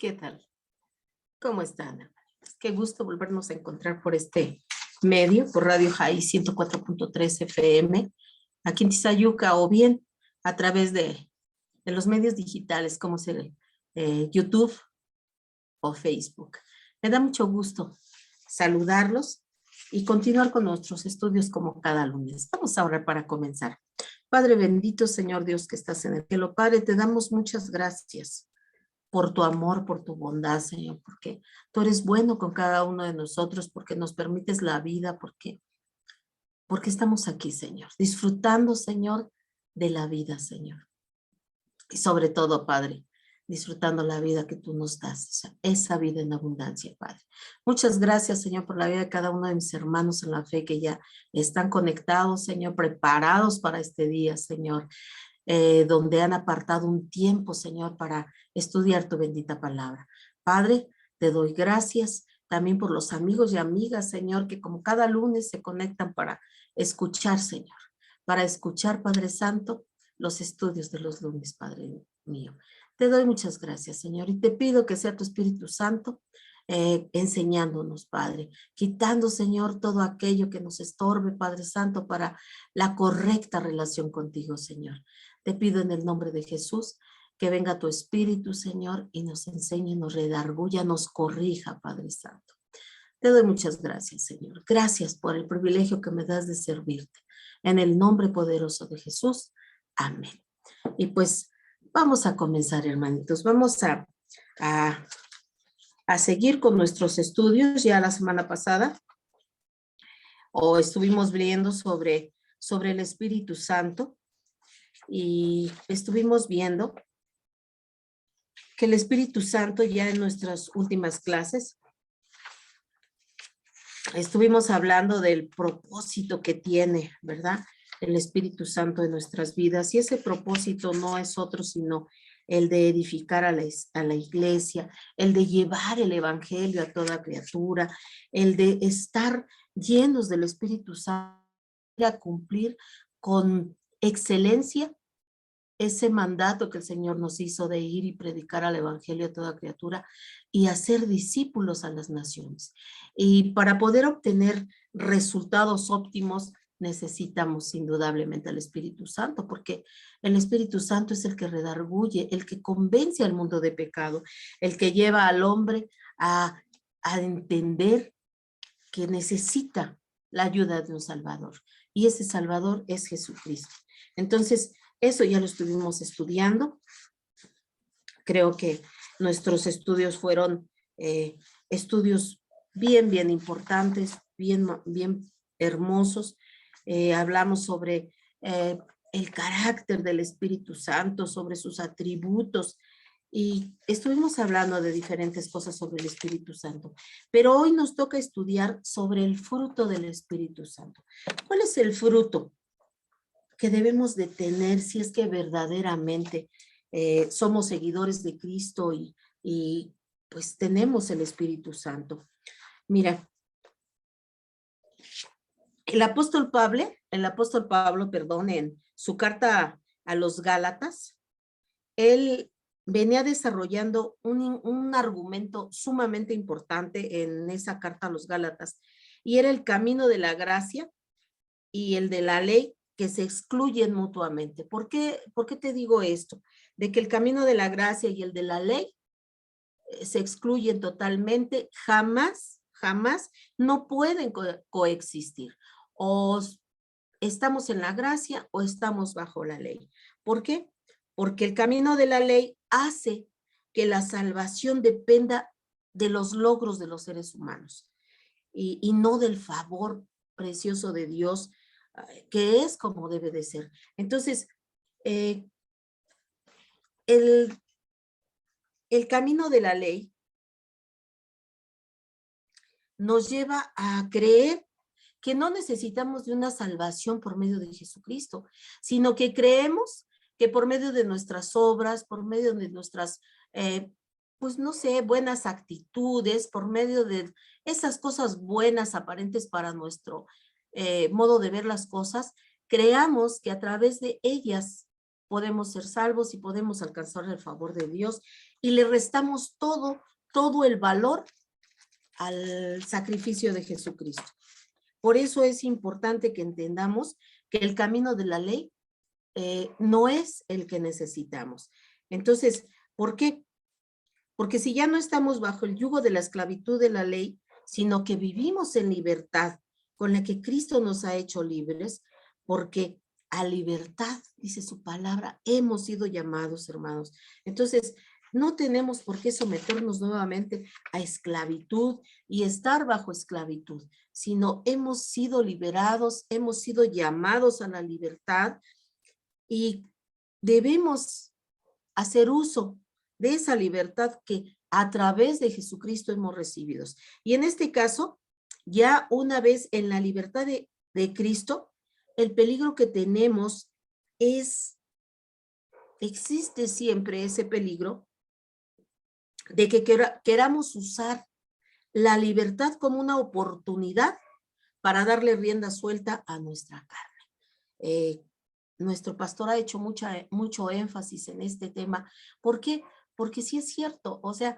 ¿Qué tal? ¿Cómo están? Qué gusto volvernos a encontrar por este medio, por Radio High 104.3 FM, aquí en Tizayuca, o bien a través de los medios digitales, como ser YouTube o Facebook. Me da mucho gusto saludarlos y continuar con nuestros estudios como cada lunes. Vamos a orar para comenzar. Padre bendito, Señor Dios que estás en el cielo, Padre, te damos muchas gracias por tu amor, por tu bondad, Señor, porque tú eres bueno con cada uno de nosotros, porque nos permites la vida, porque estamos aquí, Señor, disfrutando, Señor, de la vida, Señor. Y sobre todo, Padre, disfrutando la vida que tú nos das, o sea, esa vida en abundancia, Padre. Muchas gracias, Señor, por la vida de cada uno de mis hermanos en la fe que ya están conectados, Señor, preparados para este día, Señor. Donde han apartado un tiempo, Señor, para estudiar tu bendita palabra. Padre, te doy gracias también por los amigos y amigas, Señor, que como cada lunes se conectan para escuchar, Señor, para escuchar, Padre Santo, los estudios de los lunes, Padre mío. Te doy muchas gracias, Señor, y te pido que sea tu Espíritu Santo enseñándonos, Padre, quitando, Señor, todo aquello que nos estorbe, Padre Santo, para la correcta relación contigo, Señor. Te pido en el nombre de Jesús que venga tu Espíritu, Señor, y nos enseñe, nos redarguya, nos corrija, Padre Santo. Te doy muchas gracias, Señor. Gracias por el privilegio que me das de servirte. En el nombre poderoso de Jesús. Amén. Y pues vamos a comenzar, hermanitos. Vamos a seguir con nuestros estudios. Ya la semana pasada estuvimos viendo sobre el Espíritu Santo y estuvimos viendo que el Espíritu Santo ya en nuestras últimas clases estuvimos hablando del propósito que tiene, ¿verdad? El Espíritu Santo en nuestras vidas, y ese propósito no es otro sino el de edificar a la iglesia, el de llevar el evangelio a toda criatura, el de estar llenos del Espíritu Santo, a cumplir con excelencia ese mandato que el Señor nos hizo de ir y predicar al evangelio a toda criatura y hacer discípulos a las naciones. Y para poder obtener resultados óptimos, necesitamos indudablemente al Espíritu Santo, porque el Espíritu Santo es el que redarguye, el que convence al mundo de pecado, el que lleva al hombre a entender que necesita la ayuda de un Salvador. Y ese Salvador es Jesucristo. Entonces, eso ya lo estuvimos estudiando. Creo que nuestros estudios fueron estudios bien importantes, bien hermosos. Hablamos sobre el carácter del Espíritu Santo, sobre sus atributos, y estuvimos hablando de diferentes cosas sobre el Espíritu Santo. Pero hoy nos toca estudiar sobre el fruto del Espíritu Santo. ¿Cuál es el fruto que debemos de tener si es que verdaderamente somos seguidores de Cristo y pues tenemos el Espíritu Santo? Mira, el apóstol Pablo, en su carta a los Gálatas, él venía desarrollando un argumento sumamente importante en esa carta a los Gálatas, y era el camino de la gracia y el de la ley, que se excluyen mutuamente. ¿Por qué te digo esto? De que el camino de la gracia y el de la ley se excluyen totalmente, jamás no pueden coexistir. O estamos en la gracia o estamos bajo la ley. ¿Por qué? Porque el camino de la ley hace que la salvación dependa de los logros de los seres humanos y no del favor precioso de Dios, que es como debe de ser. Entonces, el camino de la ley nos lleva a creer que no necesitamos de una salvación por medio de Jesucristo, sino que creemos que por medio de nuestras obras, por medio de nuestras, pues no sé, buenas actitudes, por medio de esas cosas buenas aparentes para nuestro modo de ver las cosas, creamos que a través de ellas podemos ser salvos y podemos alcanzar el favor de Dios y le restamos todo el valor al sacrificio de Jesucristo. Por eso es importante que entendamos que el camino de la ley no es el que necesitamos. Entonces, ¿por qué? Porque si ya no estamos bajo el yugo de la esclavitud de la ley, sino que vivimos en libertad con la que Cristo nos ha hecho libres, porque a libertad, dice su palabra, hemos sido llamados, hermanos. Entonces, no tenemos por qué someternos nuevamente a esclavitud y estar bajo esclavitud, sino hemos sido liberados, hemos sido llamados a la libertad y debemos hacer uso de esa libertad que a través de Jesucristo hemos recibido. Y en este caso, ya una vez en la libertad de Cristo, el peligro que tenemos existe siempre ese peligro de que queramos usar la libertad como una oportunidad para darle rienda suelta a nuestra carne. Nuestro pastor ha hecho mucho énfasis en este tema. ¿Por qué? Porque sí es cierto, o sea,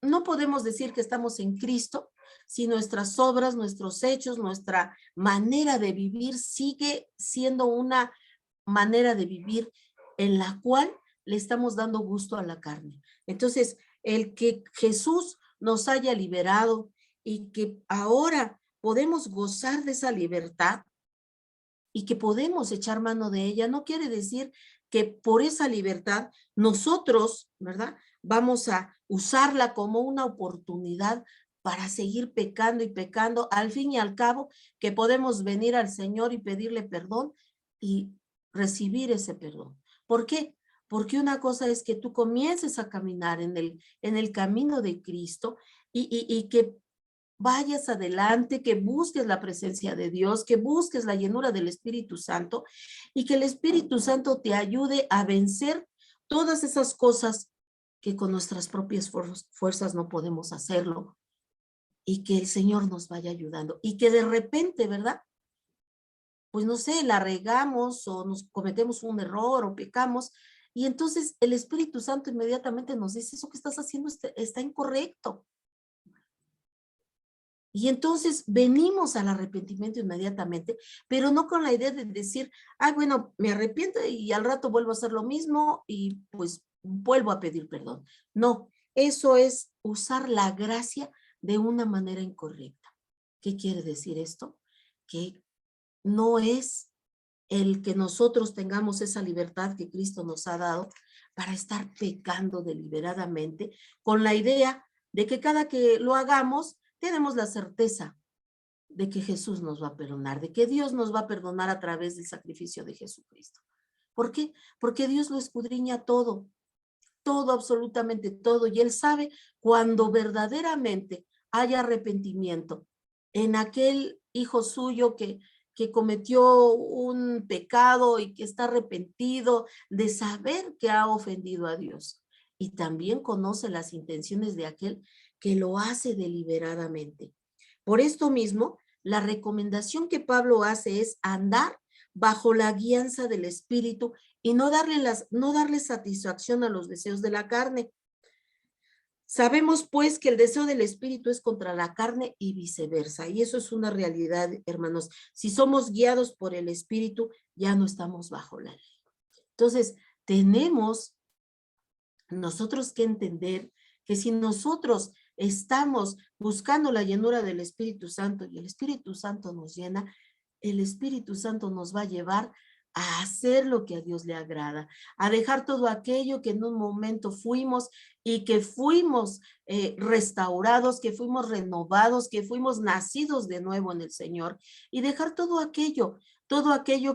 no podemos decir que estamos en Cristo si nuestras obras, nuestros hechos, nuestra manera de vivir sigue siendo una manera de vivir en la cual le estamos dando gusto a la carne. Entonces, el que Jesús nos haya liberado y que ahora podemos gozar de esa libertad y que podemos echar mano de ella, no quiere decir que por esa libertad nosotros, ¿verdad?, vamos a usarla como una oportunidad para seguir pecando y pecando, al fin y al cabo, que podemos venir al Señor y pedirle perdón y recibir ese perdón. ¿Por qué? Porque una cosa es que tú comiences a caminar en el camino de Cristo y que vayas adelante, que busques la presencia de Dios, que busques la llenura del Espíritu Santo y que el Espíritu Santo te ayude a vencer todas esas cosas que con nuestras propias fuerzas no podemos hacerlo y que el Señor nos vaya ayudando y que de repente, ¿verdad?, pues no sé, la regamos o nos cometemos un error o pecamos y entonces el Espíritu Santo inmediatamente nos dice, eso que estás haciendo está incorrecto. Y entonces venimos al arrepentimiento inmediatamente, pero no con la idea de decir, ay, bueno, me arrepiento y al rato vuelvo a hacer lo mismo y pues vuelvo a pedir perdón. No, eso es usar la gracia de una manera incorrecta. ¿Qué quiere decir esto? Que no es el que nosotros tengamos esa libertad que Cristo nos ha dado para estar pecando deliberadamente con la idea de que cada que lo hagamos tenemos la certeza de que Jesús nos va a perdonar, de que Dios nos va a perdonar a través del sacrificio de Jesucristo. ¿Por qué? Porque Dios lo escudriña todo, absolutamente todo, y Él sabe cuando verdaderamente haya arrepentimiento en aquel hijo suyo que cometió un pecado y que está arrepentido de saber que ha ofendido a Dios. Y también conoce las intenciones de aquel que lo hace deliberadamente. Por esto mismo, la recomendación que Pablo hace es andar bajo la guianza del Espíritu y no darle satisfacción a los deseos de la carne. Sabemos pues que el deseo del Espíritu es contra la carne y viceversa, y eso es una realidad, hermanos. Si somos guiados por el Espíritu, ya no estamos bajo la ley. Entonces, tenemos nosotros que entender que si nosotros estamos buscando la llenura del Espíritu Santo y el Espíritu Santo nos llena, el Espíritu Santo nos va a llevar a hacer lo que a Dios le agrada, a dejar todo aquello que en un momento fuimos y que fuimos restaurados, que fuimos renovados, que fuimos nacidos de nuevo en el Señor, y dejar todo aquello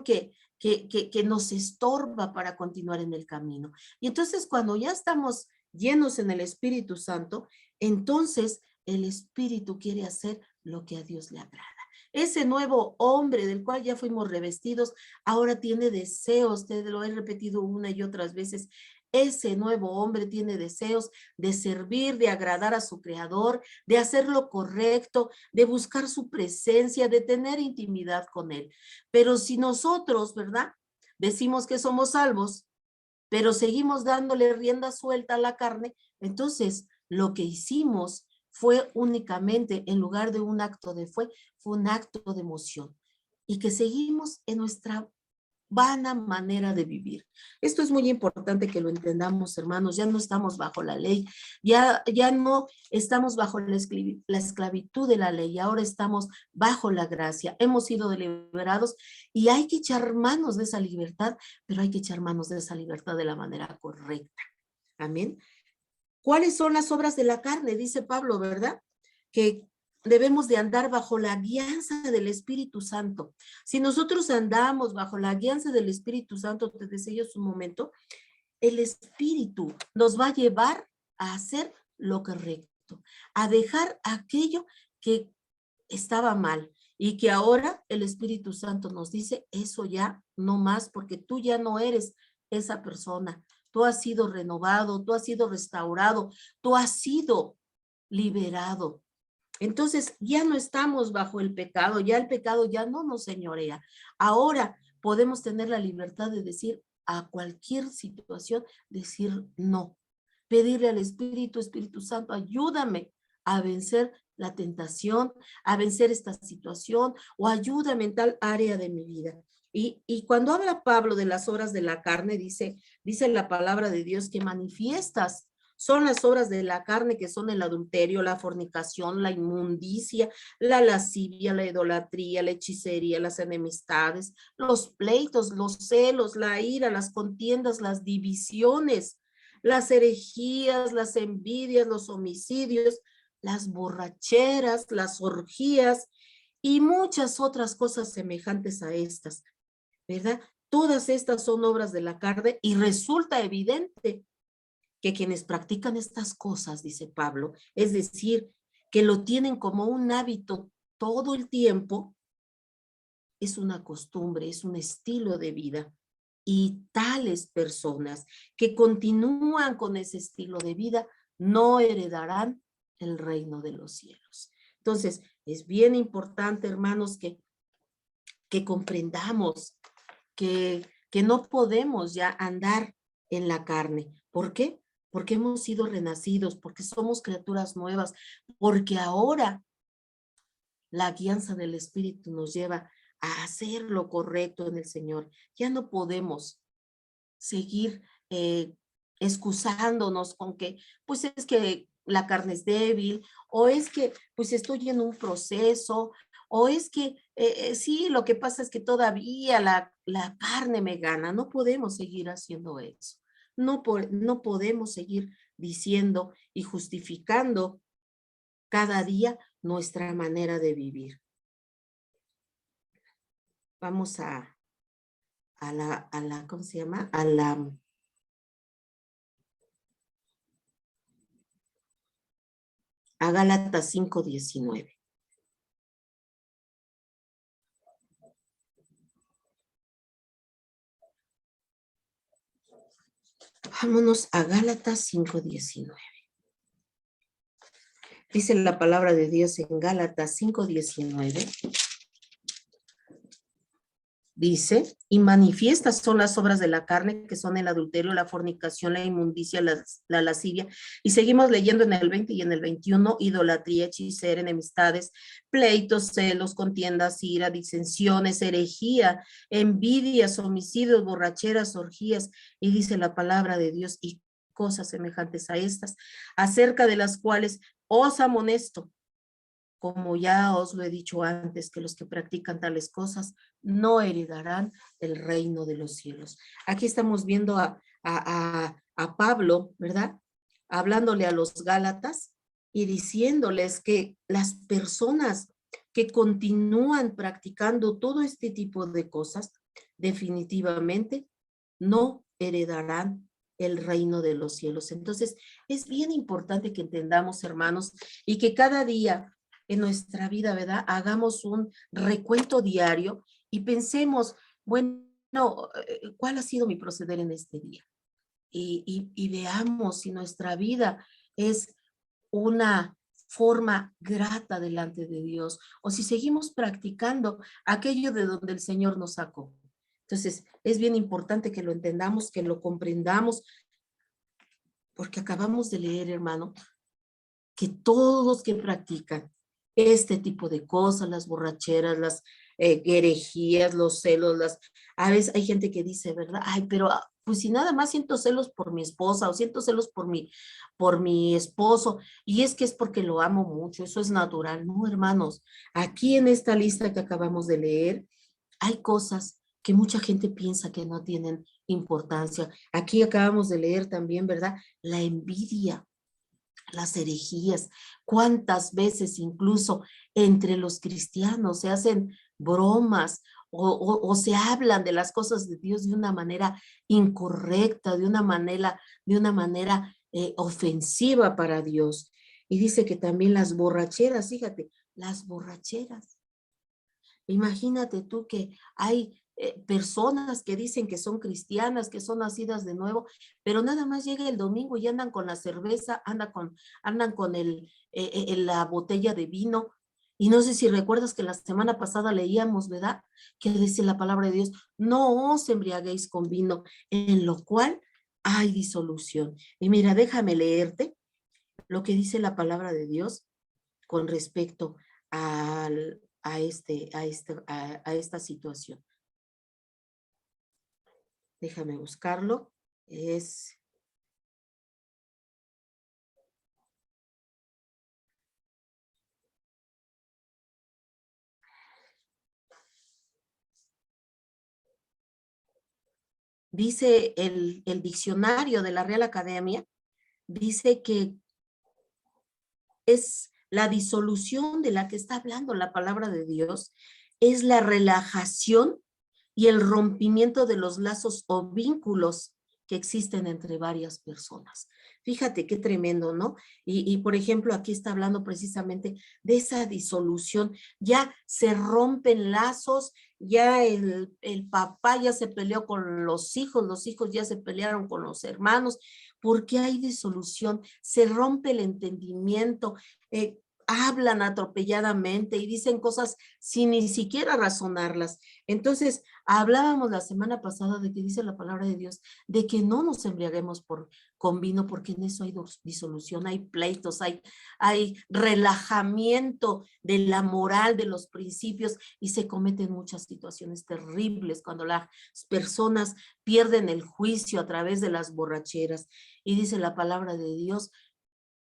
que nos estorba para continuar en el camino. Y entonces cuando ya estamos llenos en el Espíritu Santo, entonces el Espíritu quiere hacer lo que a Dios le agrada. Ese nuevo hombre del cual ya fuimos revestidos, ahora tiene deseos, te lo he repetido una y otras veces, ese nuevo hombre tiene deseos de servir, de agradar a su Creador, de hacer lo correcto, de buscar su presencia, de tener intimidad con Él. Pero si nosotros, ¿verdad?, decimos que somos salvos pero seguimos dándole rienda suelta a la carne. Entonces, lo que hicimos fue únicamente, en lugar de un acto de fe, fue un acto de emoción. Y que seguimos en nuestra vana manera de vivir. Esto es muy importante que lo entendamos, hermanos. Ya no estamos bajo la ley, ya no estamos bajo la esclavitud de la ley, ahora estamos bajo la gracia. Hemos sido liberados y hay que echar manos de esa libertad, pero hay que echar manos de esa libertad de la manera correcta. Amén. ¿Cuáles son las obras de la carne? Dice Pablo, ¿verdad? Que debemos de andar bajo la guianza del Espíritu Santo. Si nosotros andamos bajo la guianza del Espíritu Santo, te decía yo hace un momento, el Espíritu nos va a llevar a hacer lo correcto, a dejar aquello que estaba mal y que ahora el Espíritu Santo nos dice, eso ya no más, porque tú ya no eres esa persona. Tú has sido renovado, tú has sido restaurado, tú has sido liberado. Entonces ya no estamos bajo el pecado, ya el pecado ya no nos señorea. Ahora podemos tener la libertad de decir a cualquier situación, decir no. Pedirle al Espíritu Santo, ayúdame a vencer la tentación, a vencer esta situación o ayúdame en tal área de mi vida. Y cuando habla Pablo de las obras de la carne, dice la palabra de Dios que manifiestas son las obras de la carne, que son el adulterio, la fornicación, la inmundicia, la lascivia, la idolatría, la hechicería, las enemistades, los pleitos, los celos, la ira, las contiendas, las divisiones, las herejías, las envidias, los homicidios, las borracheras, las orgías y muchas otras cosas semejantes a estas, ¿verdad? Todas estas son obras de la carne y resulta evidente que quienes practican estas cosas, dice Pablo, es decir, que lo tienen como un hábito todo el tiempo, es una costumbre, es un estilo de vida. Y tales personas que continúan con ese estilo de vida no heredarán el reino de los cielos. Entonces, es bien importante, hermanos, que comprendamos que no podemos ya andar en la carne. ¿Por qué? Porque hemos sido renacidos, porque somos criaturas nuevas, porque ahora la guianza del Espíritu nos lleva a hacer lo correcto en el Señor. Ya no podemos seguir excusándonos con que, pues es que la carne es débil, o es que, pues estoy en un proceso, o es que, sí, lo que pasa es que todavía la carne me gana. No podemos seguir haciendo eso. No podemos seguir diciendo y justificando cada día nuestra manera de vivir. Vamos ¿cómo se llama? A Gálatas 5:19. Vámonos a Gálatas 5:19. Dice la palabra de Dios en Gálatas 5:19. Dice, y manifiestas son las obras de la carne, que son el adulterio, la fornicación, la inmundicia, la lascivia. Y seguimos leyendo en el 20 y en el 21, idolatría, hechicera, enemistades, pleitos, celos, contiendas, ira, disensiones, herejía, envidias, homicidios, borracheras, orgías. Y dice la palabra de Dios, y cosas semejantes a estas, acerca de las cuales os amonesto, como ya os lo he dicho antes, que los que practican tales cosas no heredarán el reino de los cielos. Aquí estamos viendo a Pablo, ¿verdad? Hablándole a los Gálatas y diciéndoles que las personas que continúan practicando todo este tipo de cosas, definitivamente no heredarán el reino de los cielos. Entonces, es bien importante que entendamos, hermanos, y que cada día en nuestra vida, ¿verdad? Hagamos un recuento diario y pensemos, bueno, ¿cuál ha sido mi proceder en este día? Y veamos si nuestra vida es una forma grata delante de Dios o si seguimos practicando aquello de donde el Señor nos sacó. Entonces, es bien importante que lo entendamos, que lo comprendamos, porque acabamos de leer, hermano, que todos los que practican este tipo de cosas, las borracheras, las herejías, los celos, a veces hay gente que dice, ¿verdad? Ay, pero pues si nada más siento celos por mi esposa o siento celos por mi esposo, y es que es porque lo amo mucho, eso es natural. No, hermanos, aquí en esta lista que acabamos de leer, hay cosas que mucha gente piensa que no tienen importancia. Aquí acabamos de leer también, ¿verdad? La envidia, las herejías, cuántas veces incluso entre los cristianos se hacen bromas o se hablan de las cosas de Dios de una manera incorrecta, de una manera ofensiva para Dios. Y dice que también las borracheras, fíjate, las borracheras. Imagínate tú que hay personas que dicen que son cristianas, que son nacidas de nuevo, pero nada más llega el domingo y andan con la cerveza, andan con la botella de vino. Y no sé si recuerdas que la semana pasada leíamos, ¿verdad? Que dice la palabra de Dios, no os embriaguéis con vino, en lo cual hay disolución. Y mira, déjame leerte lo que dice la palabra de Dios con respecto a esta situación. Déjame buscarlo. Dice el diccionario de la Real Academia, dice que es la disolución de la que está hablando la palabra de Dios, es la relajación y el rompimiento de los lazos o vínculos que existen entre varias personas. Fíjate qué tremendo, ¿no? Y por ejemplo, aquí está hablando precisamente de esa disolución. Ya se rompen lazos, ya el papá ya se peleó con los hijos ya se pelearon con los hermanos, porque hay disolución, se rompe el entendimiento, hablan atropelladamente y dicen cosas sin ni siquiera razonarlas. Entonces, hablábamos la semana pasada de que dice la palabra de Dios, de que no nos embriaguemos con vino, porque en eso hay disolución, hay pleitos, hay relajamiento de la moral, de los principios, y se cometen muchas situaciones terribles cuando las personas pierden el juicio a través de las borracheras. Y dice la palabra de Dios,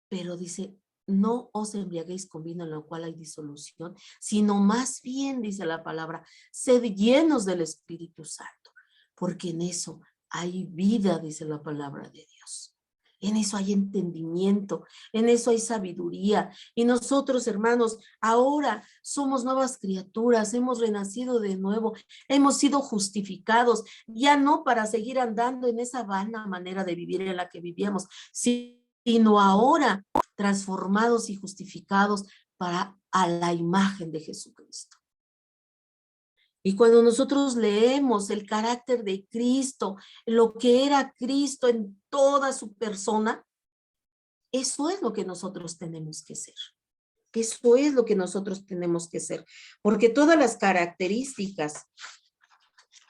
pero dice, no os embriaguéis con vino en lo cual hay disolución, sino más bien, dice la palabra, sed llenos del Espíritu Santo, porque en eso hay vida, dice la palabra de Dios. En eso hay entendimiento, en eso hay sabiduría. Y nosotros, hermanos, ahora somos nuevas criaturas, hemos renacido de nuevo, hemos sido justificados, ya no para seguir andando en esa vana manera de vivir en la que vivíamos, sino ahora transformados y justificados para a la imagen de Jesucristo. Y cuando nosotros leemos el carácter de Cristo, lo que era Cristo en toda su persona, eso es lo que nosotros tenemos que ser. Eso es lo que nosotros tenemos que ser. Porque todas las características,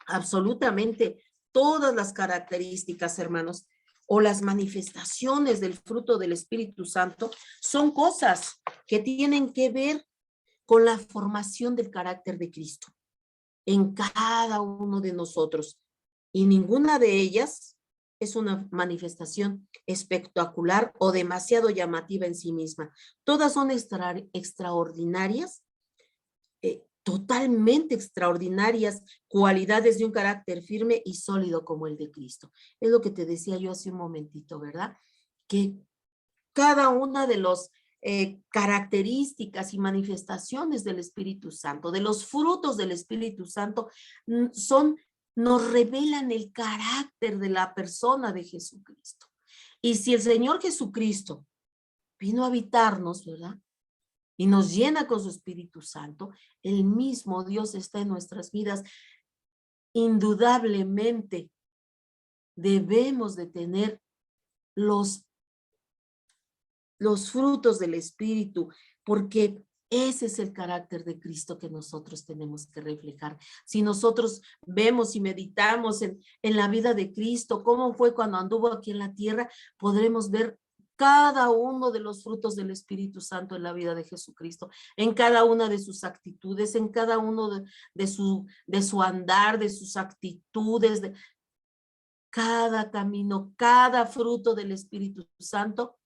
absolutamente todas las características, hermanos, o las manifestaciones del fruto del Espíritu Santo, son cosas que tienen que ver con la formación del carácter de Cristo en cada uno de nosotros. Y ninguna de ellas es una manifestación espectacular o demasiado llamativa en sí misma. Todas son extraordinarias, totalmente extraordinarias cualidades de un carácter firme y sólido como el de Cristo. Es lo que te decía yo hace un momentito, ¿verdad? Que cada una de las características y manifestaciones del Espíritu Santo, de los frutos del Espíritu Santo, nos revelan el carácter de la persona de Jesucristo. Y si el Señor Jesucristo vino a habitarnos, ¿verdad? Y nos llena con su Espíritu Santo, el mismo Dios está en nuestras vidas. Indudablemente debemos de tener los frutos del Espíritu, porque Ese es el carácter de Cristo que nosotros tenemos que reflejar. Si nosotros vemos y meditamos en la vida de Cristo, cómo fue cuando anduvo aquí en la tierra, podremos ver cada uno de los frutos del Espíritu Santo en la vida de Jesucristo, en cada una de sus actitudes, en cada uno de su andar, de sus actitudes, de cada camino, cada fruto del Espíritu Santo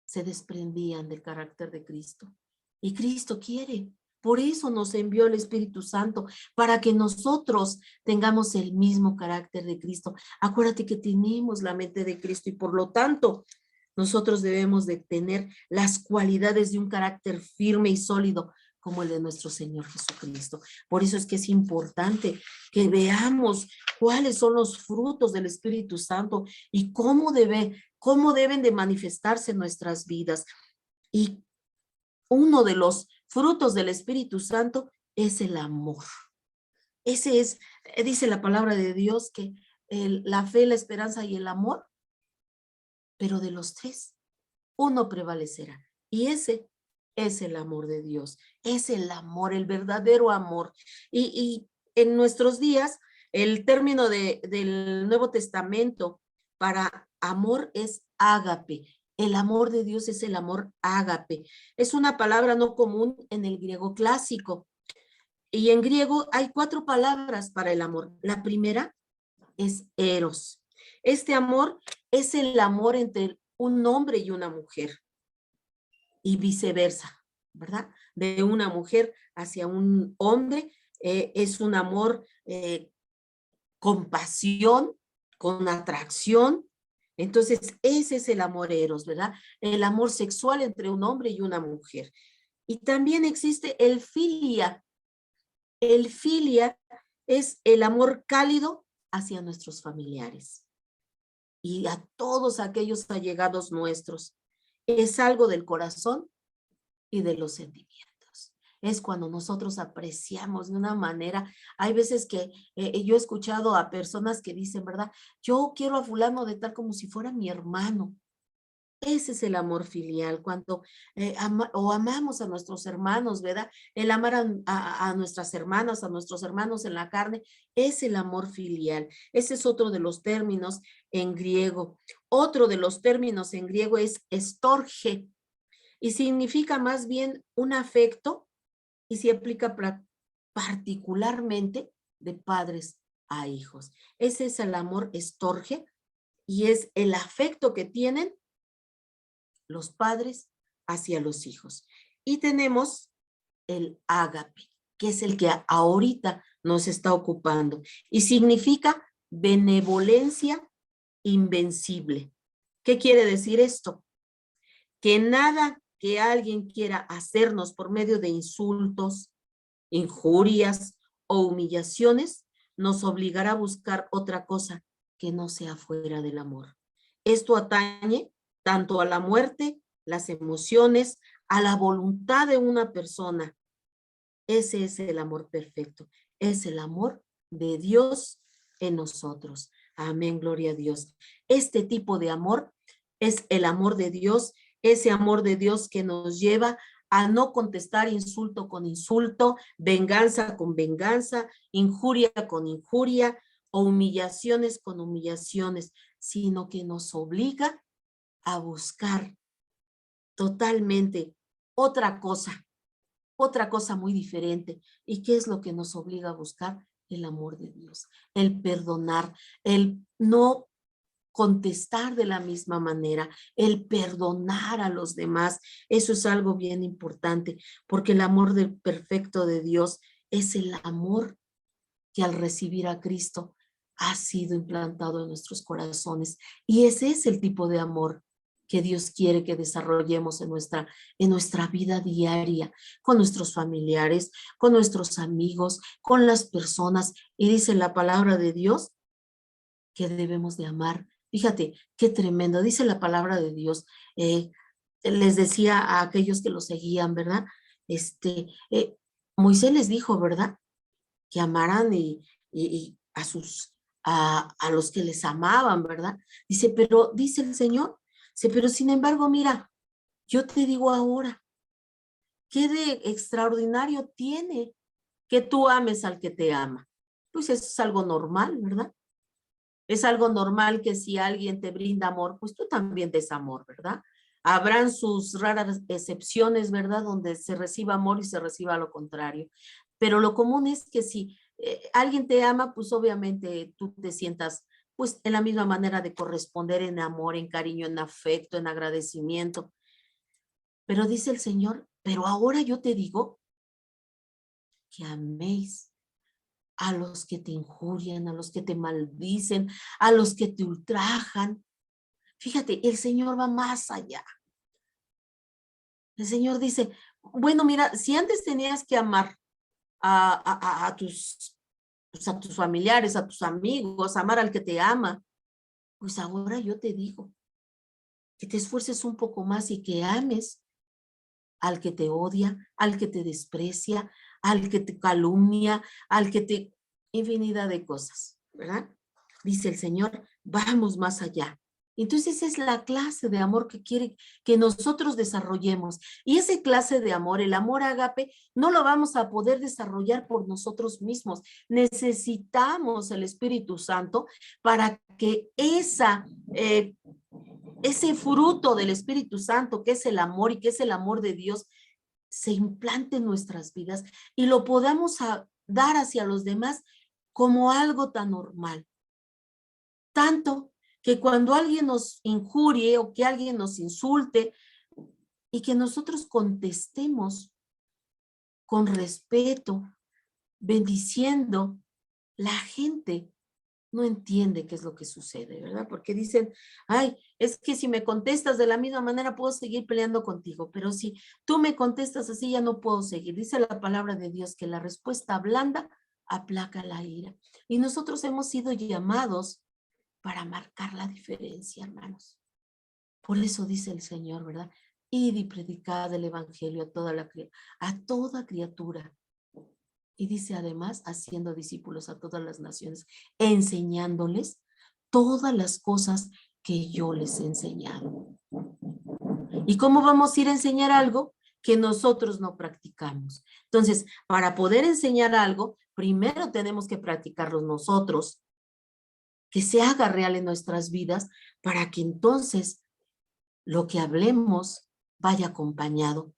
se desprendían del carácter de Cristo. Y Cristo quiere, por eso nos envió el Espíritu Santo, para que nosotros tengamos el mismo carácter de Cristo. Acuérdate que tenemos la mente de Cristo y por lo tanto nosotros debemos de tener las cualidades de un carácter firme y sólido como el de nuestro Señor Jesucristo. Por eso es que es importante que veamos cuáles son los frutos del Espíritu Santo y cómo deben de manifestarse en nuestras vidas. Y uno de los frutos del Espíritu Santo es el amor. Ese es, dice la palabra de Dios, que la fe, la esperanza y el amor, pero de los tres, uno prevalecerá. Y ese es el amor de Dios, es el amor, el verdadero amor. Y en nuestros días, el término del Nuevo Testamento para amor es ágape. El amor de Dios es el amor ágape. Es una palabra no común en el griego clásico. Y en griego hay 4 palabras para el amor. La primera es eros. Este amor es el amor entre un hombre y una mujer. Y viceversa, ¿verdad? De una mujer hacia un hombre es un amor con pasión, con atracción. Entonces, ese es el amor eros, ¿verdad? El amor sexual entre un hombre y una mujer. Y también existe el filia. El filia es el amor cálido hacia nuestros familiares y a todos aquellos allegados nuestros. Es algo del corazón y de los sentimientos. Es cuando nosotros apreciamos de una manera, hay veces que yo he escuchado a personas que dicen, ¿verdad? Yo quiero a fulano de tal como si fuera mi hermano. Ese es el amor filial, cuando amamos a nuestros hermanos, ¿verdad? El amar a nuestras hermanas, a nuestros hermanos en la carne, es el amor filial. Ese es otro de los términos en griego. Otro de los términos en griego es estorge, y significa más bien un afecto y se aplica particularmente de padres a hijos. Ese es el amor estorge y es el afecto que tienen los padres hacia los hijos. Y tenemos el ágape, que es el que ahorita nos está ocupando y significa benevolencia invencible. ¿Qué quiere decir esto? Que nada que alguien quiera hacernos por medio de insultos, injurias o humillaciones nos obligará a buscar otra cosa que no sea fuera del amor. Esto atañe tanto a la muerte, las emociones, a la voluntad de una persona. Ese es el amor perfecto. Es el amor de Dios en nosotros. Amén, gloria a Dios. Este tipo de amor es el amor de Dios, ese amor de Dios que nos lleva a no contestar insulto con insulto, venganza con venganza, injuria con injuria o humillaciones con humillaciones, sino que nos obliga a buscar totalmente otra cosa muy diferente. ¿Y qué es lo que nos obliga a buscar? El amor de Dios, el perdonar, el no contestar de la misma manera, el perdonar a los demás. Eso es algo bien importante, porque el amor perfecto de Dios es el amor que al recibir a Cristo ha sido implantado en nuestros corazones. Y ese es el tipo de amor que Dios quiere que desarrollemos en nuestra vida diaria, con nuestros familiares, con nuestros amigos, con las personas. Y dice la palabra de Dios que debemos de amar. Fíjate, qué tremendo. Dice la palabra de Dios. Les decía a aquellos que lo seguían, ¿verdad? Moisés les dijo, ¿verdad? Que amaran y a los que les amaban, ¿verdad? Dice, pero dice el Señor, dice, pero sin embargo, mira, yo te digo ahora ¿Qué de extraordinario tiene que tú ames al que te ama? Pues eso es algo normal, ¿verdad? Es algo normal que si alguien te brinda amor, pues tú también des amor, ¿verdad? Habrán sus raras excepciones, ¿verdad? Donde se reciba amor y se reciba lo contrario. Pero lo común es que si alguien te ama, pues obviamente tú te sientas pues en la misma manera de corresponder en amor, en cariño, en afecto, en agradecimiento. Pero dice el Señor, pero ahora yo te digo que améis a los que te injurian, a los que te maldicen, a los que te ultrajan. Fíjate, el Señor va más allá. El Señor dice, bueno, mira, si antes tenías que amar a tus, pues a tus familiares, a tus amigos, amar al que te ama, pues ahora yo te digo que te esfuerces un poco más y que ames al que te odia, al que te desprecia, al que te calumnia, al que te... infinidad de cosas, ¿verdad? Dice el Señor, vamos más allá. Entonces es la clase de amor que quiere que nosotros desarrollemos. Y esa clase de amor, el amor ágape, no lo vamos a poder desarrollar por nosotros mismos. Necesitamos el Espíritu Santo para que ese fruto del Espíritu Santo, que es el amor y que es el amor de Dios, se implante en nuestras vidas y lo podamos dar hacia los demás como algo tan normal. Tanto que cuando alguien nos injurie o que alguien nos insulte y que nosotros contestemos con respeto, bendiciendo, la gente no entiende qué es lo que sucede, ¿verdad? Porque dicen, ay, es que si me contestas de la misma manera puedo seguir peleando contigo, pero si tú me contestas así ya no puedo seguir. Dice la palabra de Dios que la respuesta blanda aplaca la ira. Y nosotros hemos sido llamados para marcar la diferencia, hermanos. Por eso dice el Señor, ¿verdad? Id y predicad el evangelio a toda criatura. Y dice además, haciendo discípulos a todas las naciones, enseñándoles todas las cosas que yo les he enseñado. ¿Y cómo vamos a ir a enseñar algo que nosotros no practicamos? Entonces, para poder enseñar algo, primero tenemos que practicarlo nosotros, que se haga real en nuestras vidas, para que entonces lo que hablemos vaya acompañado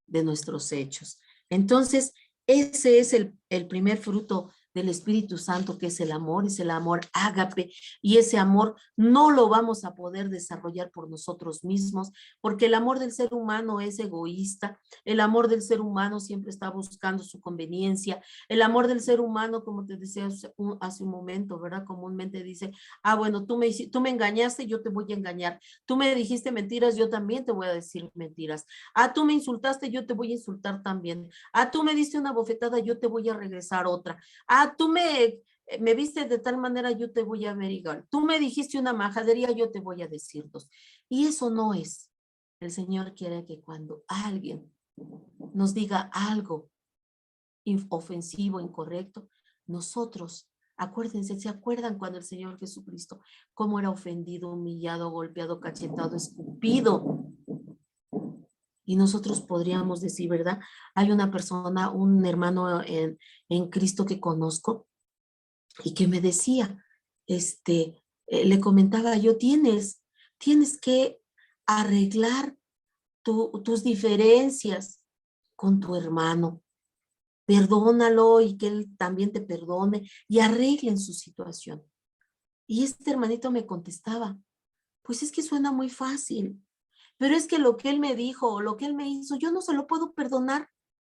de nuestros hechos. Entonces, ese es el primer fruto del Espíritu Santo, que es el amor ágape, y ese amor no lo vamos a poder desarrollar por nosotros mismos, porque el amor del ser humano es egoísta, el amor del ser humano siempre está buscando su conveniencia, el amor del ser humano, como te decía hace un momento, ¿verdad? Comúnmente dice, ah, bueno, tú me engañaste, yo te voy a engañar, tú me dijiste mentiras, yo también te voy a decir mentiras, ah, tú me insultaste, yo te voy a insultar también, ah, tú me diste una bofetada, yo te voy a regresar otra, ah, tú me viste de tal manera, yo te voy a ver igual, tú me dijiste una majadería, yo te voy a decir dos. Y eso no es. El Señor quiere que cuando alguien nos diga algo ofensivo, incorrecto, nosotros, acuérdense, ¿se acuerdan cuando el Señor Jesucristo, cómo era ofendido, humillado, golpeado, cachetado, escupido? Y nosotros podríamos decir, ¿verdad? Hay una persona, un hermano en Cristo que conozco y que me decía, le comentaba yo, tienes que arreglar tus diferencias con tu hermano. Perdónalo y que él también te perdone y arreglen su situación. Y este hermanito me contestaba, pues es que suena muy fácil, pero es que lo que él me dijo o lo que él me hizo, yo no se lo puedo perdonar,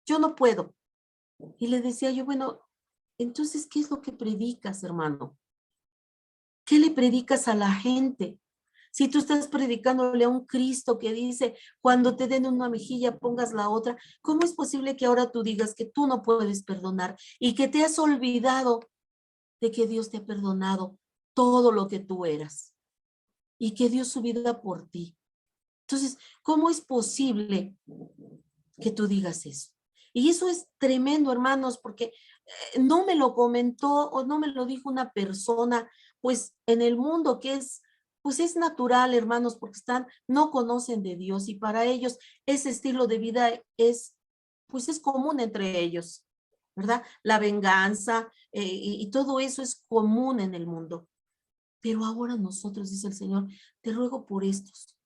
yo no puedo. Y le decía yo, bueno, entonces, ¿qué es lo que predicas, hermano? ¿Qué le predicas a la gente? Si tú estás predicándole a un Cristo que dice, cuando te den una mejilla, pongas la otra, ¿cómo es posible que ahora tú digas que tú no puedes perdonar y que te has olvidado de que Dios te ha perdonado todo lo que tú eras y que dio su vida por ti? Entonces, ¿cómo es posible que tú digas eso? Y eso es tremendo, hermanos, porque no me lo comentó o no me lo dijo una persona, pues en el mundo que es, pues es natural, hermanos, porque no conocen de Dios y para ellos ese estilo de vida es pues es común entre ellos, ¿verdad? La venganza y todo eso es común en el mundo. Pero ahora nosotros, dice el Señor, te ruego por estos,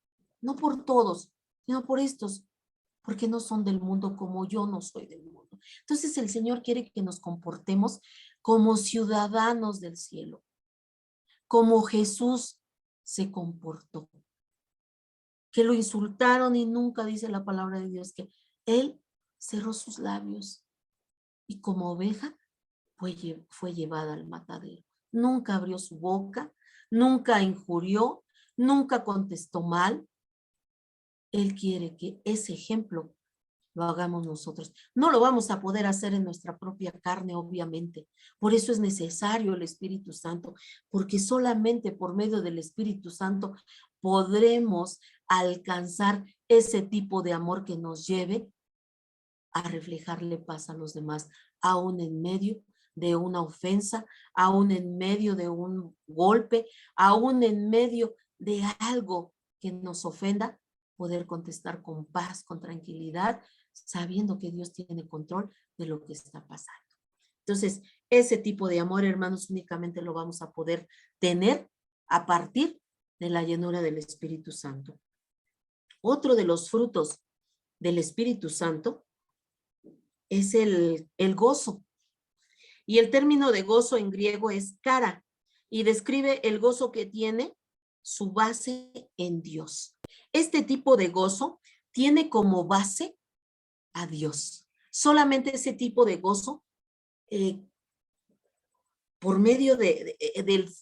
no por todos, sino por estos, porque no son del mundo como yo no soy del mundo. Entonces el Señor quiere que nos comportemos como ciudadanos del cielo, como Jesús se comportó. Que lo insultaron y nunca dice la palabra de Dios que Él cerró sus labios y como oveja fue llevada al matadero. Nunca abrió su boca, nunca injurió, nunca contestó mal. Él quiere que ese ejemplo lo hagamos nosotros. No lo vamos a poder hacer en nuestra propia carne, obviamente. Por eso es necesario el Espíritu Santo, porque solamente por medio del Espíritu Santo podremos alcanzar ese tipo de amor que nos lleve a reflejarle paz a los demás, aún en medio de una ofensa, aún en medio de un golpe, aún en medio de algo que nos ofenda, poder contestar con paz, con tranquilidad, sabiendo que Dios tiene control de lo que está pasando. Entonces, ese tipo de amor, hermanos, únicamente lo vamos a poder tener a partir de la llenura del Espíritu Santo. Otro de los frutos del Espíritu Santo es el gozo. Y el término de gozo en griego es chara y describe el gozo que tiene su base en Dios. Este tipo de gozo tiene como base a Dios. Solamente ese tipo de gozo, por medio del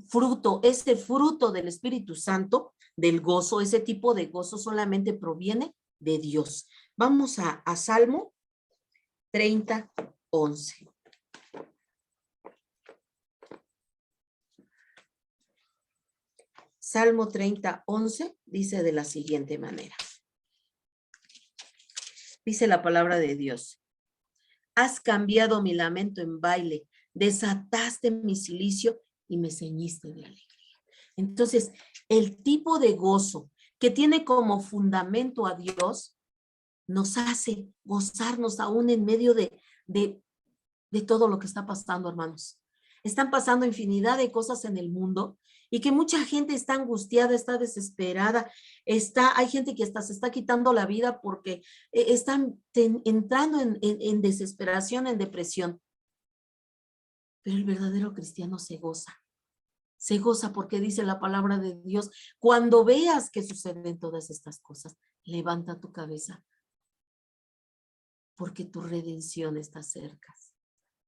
fruto, ese fruto del Espíritu Santo, del gozo, ese tipo de gozo solamente proviene de Dios. Vamos a Salmo 30:11. Salmo 30:11 dice de la siguiente manera. Dice la palabra de Dios. Has cambiado mi lamento en baile, desataste mi cilicio y me ceñiste de alegría. Entonces, el tipo de gozo que tiene como fundamento a Dios nos hace gozarnos aún en medio de todo lo que está pasando, hermanos. Están pasando infinidad de cosas en el mundo y que mucha gente está angustiada, está desesperada, hay gente que hasta se está quitando la vida porque están entrando en desesperación, en depresión. Pero el verdadero cristiano se goza porque dice la palabra de Dios, cuando veas que suceden todas estas cosas, levanta tu cabeza, porque tu redención está cerca.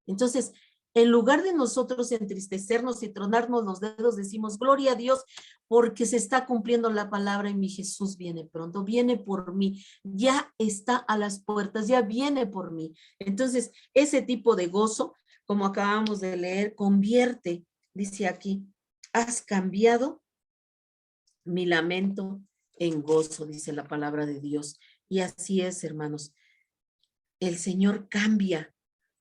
Entonces, en lugar de nosotros entristecernos y tronarnos los dedos, decimos, gloria a Dios, porque se está cumpliendo la palabra y mi Jesús viene pronto, viene por mí, ya está a las puertas, ya viene por mí. Entonces, ese tipo de gozo, como acabamos de leer, convierte, dice aquí, has cambiado mi lamento en gozo, dice la palabra de Dios. Y así es, hermanos. El Señor cambia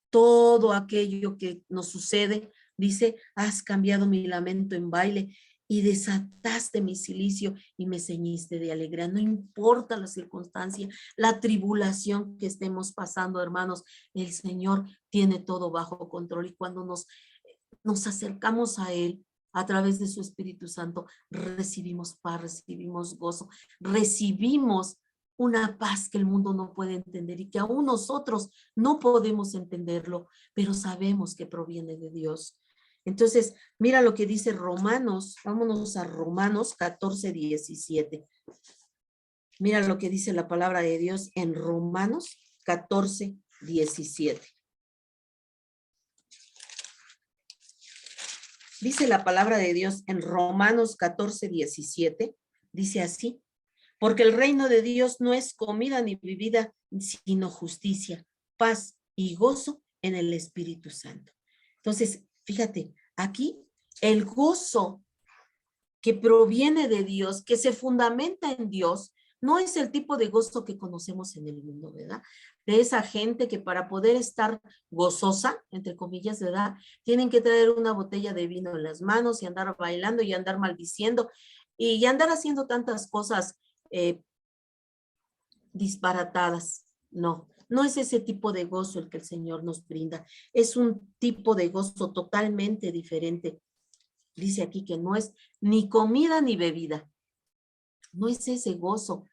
todo aquello que nos sucede. Dice, has cambiado mi lamento en baile y desataste mi cilicio y me ceñiste de alegría. No importa la circunstancia, la tribulación que estemos pasando, hermanos, el Señor tiene todo bajo control y cuando nos acercamos a Él, a través de su Espíritu Santo, recibimos paz, recibimos gozo, recibimos una paz que el mundo no puede entender y que aún nosotros no podemos entenderlo, pero sabemos que proviene de Dios. Entonces, mira lo que dice Romanos, vámonos a Romanos 14:17. Mira lo que dice la palabra de Dios en Romanos 14:17. Dice la palabra de Dios en Romanos 14:17, dice así, porque el reino de Dios no es comida ni bebida, sino justicia, paz y gozo en el Espíritu Santo. Entonces, fíjate, aquí el gozo que proviene de Dios, que se fundamenta en Dios, no es el tipo de gozo que conocemos en el mundo, ¿verdad? De esa gente que para poder estar gozosa, entre comillas, ¿verdad? Tienen que traer una botella de vino en las manos y andar bailando y andar maldiciendo y andar haciendo tantas cosas disparatadas. No, no es ese tipo de gozo el que el Señor nos brinda. Es un tipo de gozo totalmente diferente. Dice aquí que no es ni comida ni bebida. No es ese gozo.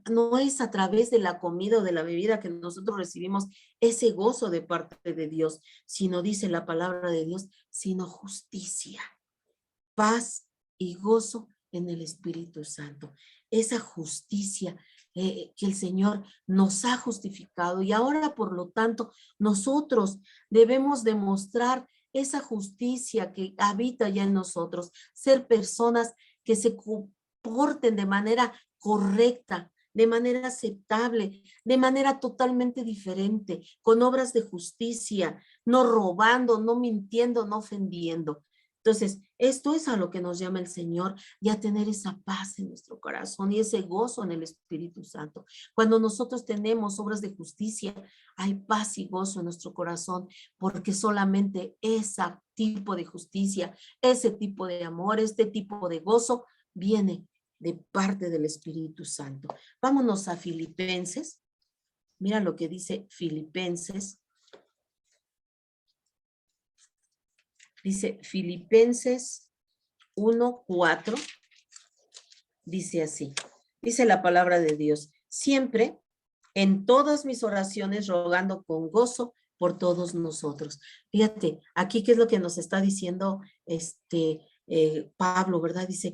No es a través de la comida o de la bebida que nosotros recibimos ese gozo de parte de Dios, sino dice la palabra de Dios, sino justicia, paz y gozo en el Espíritu Santo. Esa justicia que el Señor nos ha justificado y ahora, por lo tanto, nosotros debemos demostrar esa justicia que habita ya en nosotros, ser personas que se comporten de manera correcta, de manera aceptable, de manera totalmente diferente, con obras de justicia, no robando, no mintiendo, no ofendiendo. Entonces, esto es a lo que nos llama el Señor y a tener esa paz en nuestro corazón y ese gozo en el Espíritu Santo. Cuando nosotros tenemos obras de justicia, hay paz y gozo en nuestro corazón, porque solamente ese tipo de justicia, ese tipo de amor, este tipo de gozo viene de parte del Espíritu Santo. Vámonos a Filipenses. Mira lo que dice Filipenses. Dice Filipenses 1:4. Dice así. Dice la palabra de Dios. Siempre en todas mis oraciones rogando con gozo por todos nosotros. Fíjate, aquí qué es lo que nos está diciendo Pablo, ¿verdad? Dice,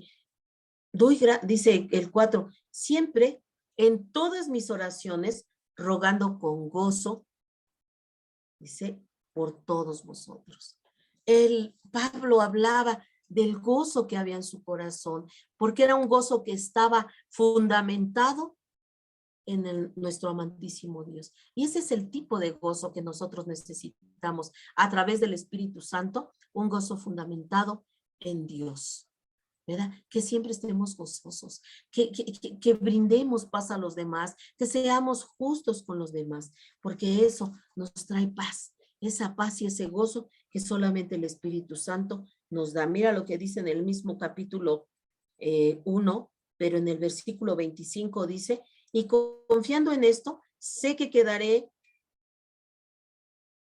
dice el 4, siempre en todas mis oraciones rogando con gozo, dice, por todos vosotros. Pablo hablaba del gozo que había en su corazón, porque era un gozo que estaba fundamentado en nuestro amantísimo Dios. Y ese es el tipo de gozo que nosotros necesitamos a través del Espíritu Santo, un gozo fundamentado en Dios, ¿verdad? Que siempre estemos gozosos, que brindemos paz a los demás, que seamos justos con los demás, porque eso nos trae paz, esa paz y ese gozo que solamente el Espíritu Santo nos da. Mira lo que dice en el mismo capítulo 1, pero en el versículo 25 dice, y confiando en esto, sé que quedaré,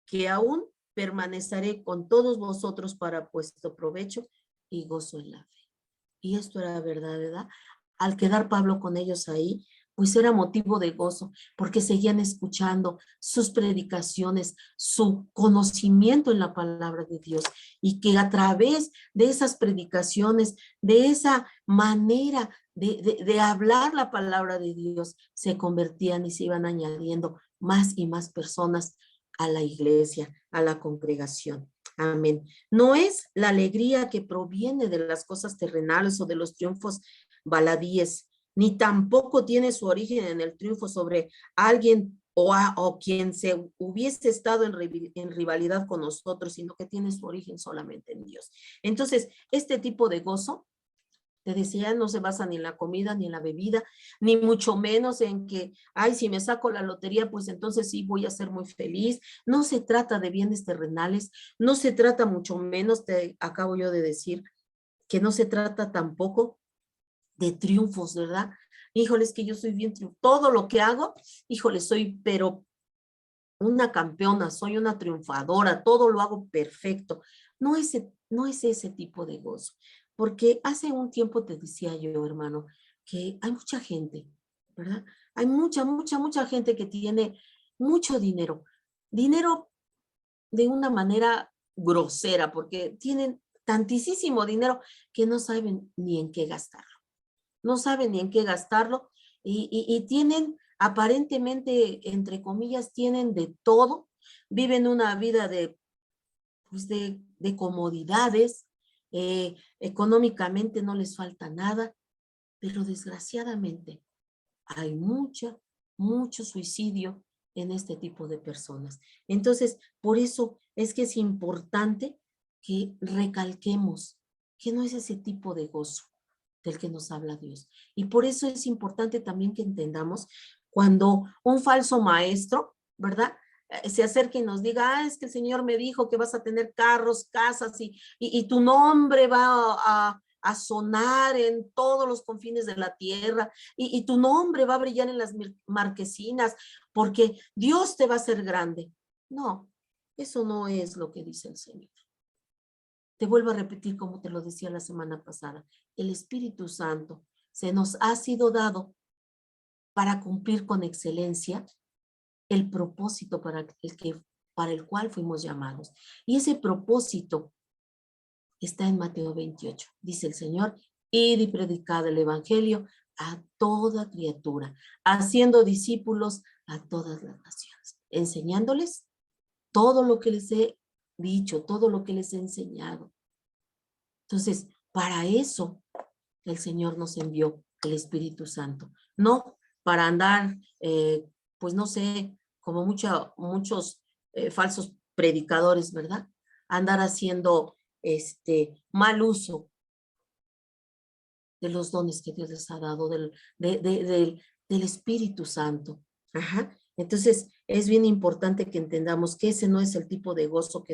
que aún permaneceré con todos vosotros para vuestro provecho y gozo en la fe. Y esto era verdad, ¿verdad? Al quedar Pablo con ellos ahí, pues era motivo de gozo, porque seguían escuchando sus predicaciones, su conocimiento en la palabra de Dios, y que a través de esas predicaciones, de esa manera de hablar la palabra de Dios, se convertían y se iban añadiendo más y más personas a la iglesia, a la congregación. Amén. No es la alegría que proviene de las cosas terrenales o de los triunfos baladíes, ni tampoco tiene su origen en el triunfo sobre alguien o quien se hubiese estado en rivalidad con nosotros, sino que tiene su origen solamente en Dios. Entonces, este tipo de gozo, te decía, no se basa ni en la comida, ni en la bebida, ni mucho menos en que, ay, si me saco la lotería, pues entonces sí voy a ser muy feliz. No se trata de bienes terrenales, no se trata mucho menos, te acabo yo de decir, que no se trata tampoco de triunfos, ¿verdad? Híjole, es que yo soy bien todo lo que hago, híjole, soy, pero una campeona, soy una triunfadora, todo lo hago perfecto. No es ese tipo de gozo, porque hace un tiempo te decía yo, hermano, que hay mucha gente, ¿verdad? Hay mucha gente que tiene mucho dinero de una manera grosera, porque tienen tantísimo dinero que no saben ni en qué gastarlo. No saben ni en qué gastarlo y tienen aparentemente, entre comillas, tienen de todo, viven una vida pues de comodidades, económicamente no les falta nada, pero desgraciadamente hay mucho suicidio en este tipo de personas. Entonces, por eso es que es importante que recalquemos que no es ese tipo de gozo del que nos habla Dios. Y por eso es importante también que entendamos cuando un falso maestro, ¿verdad? Se acerque y nos diga, es que el Señor me dijo que vas a tener carros, casas y tu nombre va a sonar en todos los confines de la tierra y tu nombre va a brillar en las marquesinas porque Dios te va a hacer grande. No, eso no es lo que dice el Señor. Te vuelvo a repetir como te lo decía la semana pasada. El Espíritu Santo se nos ha sido dado para cumplir con excelencia el propósito para el cual fuimos llamados. Y ese propósito está en Mateo 28. Dice el Señor, id y predicad el evangelio a toda criatura, haciendo discípulos a todas las naciones, enseñándoles todo lo que les he dicho, todo lo que les he enseñado. Entonces, para eso el Señor nos envió el Espíritu Santo, no para andar, pues no sé, como muchos falsos predicadores, ¿verdad? Andar haciendo mal uso de los dones que Dios les ha dado, del Espíritu Santo. Ajá. Entonces, es bien importante que entendamos que ese no es el tipo de gozo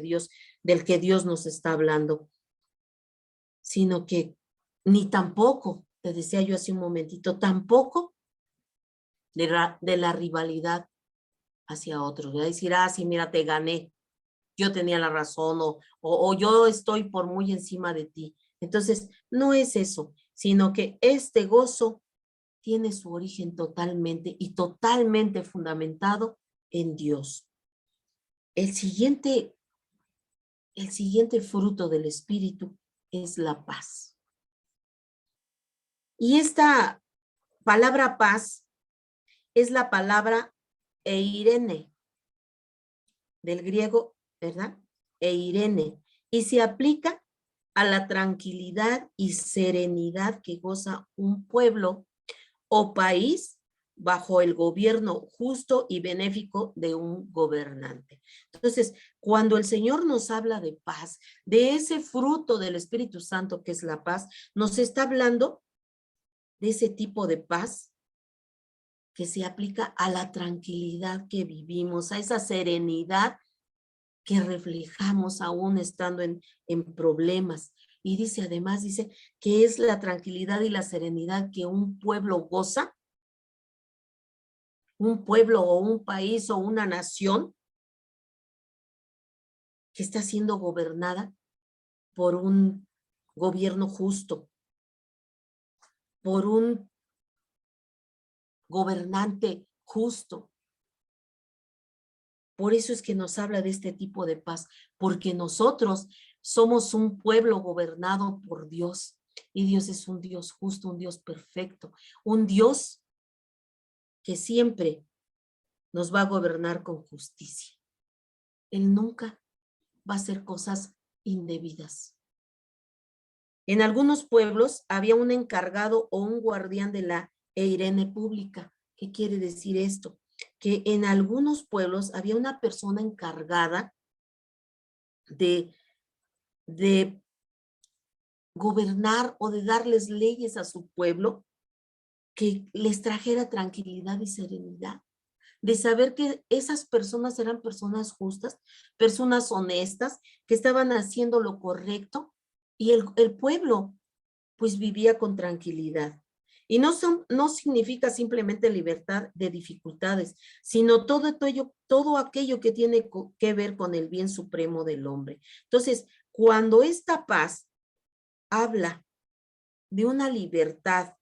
del que Dios nos está hablando, sino que ni tampoco, te decía yo hace un momentito, tampoco de la rivalidad hacia otros. Voy a decir, sí, mira, te gané, yo tenía la razón o yo estoy por muy encima de ti. Entonces, no es eso, sino que este gozo tiene su origen totalmente fundamentado en Dios. El siguiente fruto del Espíritu es la paz. Y esta palabra paz es la palabra eirene, del griego, ¿verdad? Eirene, y se aplica a la tranquilidad y serenidad que goza un pueblo o país bajo el gobierno justo y benéfico de un gobernante. Entonces, cuando el Señor nos habla de paz, de ese fruto del Espíritu Santo que es la paz, nos está hablando de ese tipo de paz que se aplica a la tranquilidad que vivimos, a esa serenidad que reflejamos aún estando en problemas. Y además dice que es la tranquilidad y la serenidad que un pueblo goza, un pueblo o un país o una nación que está siendo gobernada por un gobierno justo, por un gobernante justo. Por eso es que nos habla de este tipo de paz, porque nosotros somos un pueblo gobernado por Dios, y Dios es un Dios justo, un Dios perfecto, un Dios que siempre nos va a gobernar con justicia. Él nunca va a hacer cosas indebidas. En algunos pueblos había un encargado o un guardián de la eirene pública. ¿Qué quiere decir esto? Que en algunos pueblos había una persona encargada de gobernar o de darles leyes a su pueblo que les trajera tranquilidad y serenidad, de saber que esas personas eran personas justas, personas honestas, que estaban haciendo lo correcto y el pueblo pues vivía con tranquilidad. Y no significa simplemente libertad de dificultades, sino todo aquello que tiene que ver con el bien supremo del hombre. Entonces, cuando esta paz habla de una libertad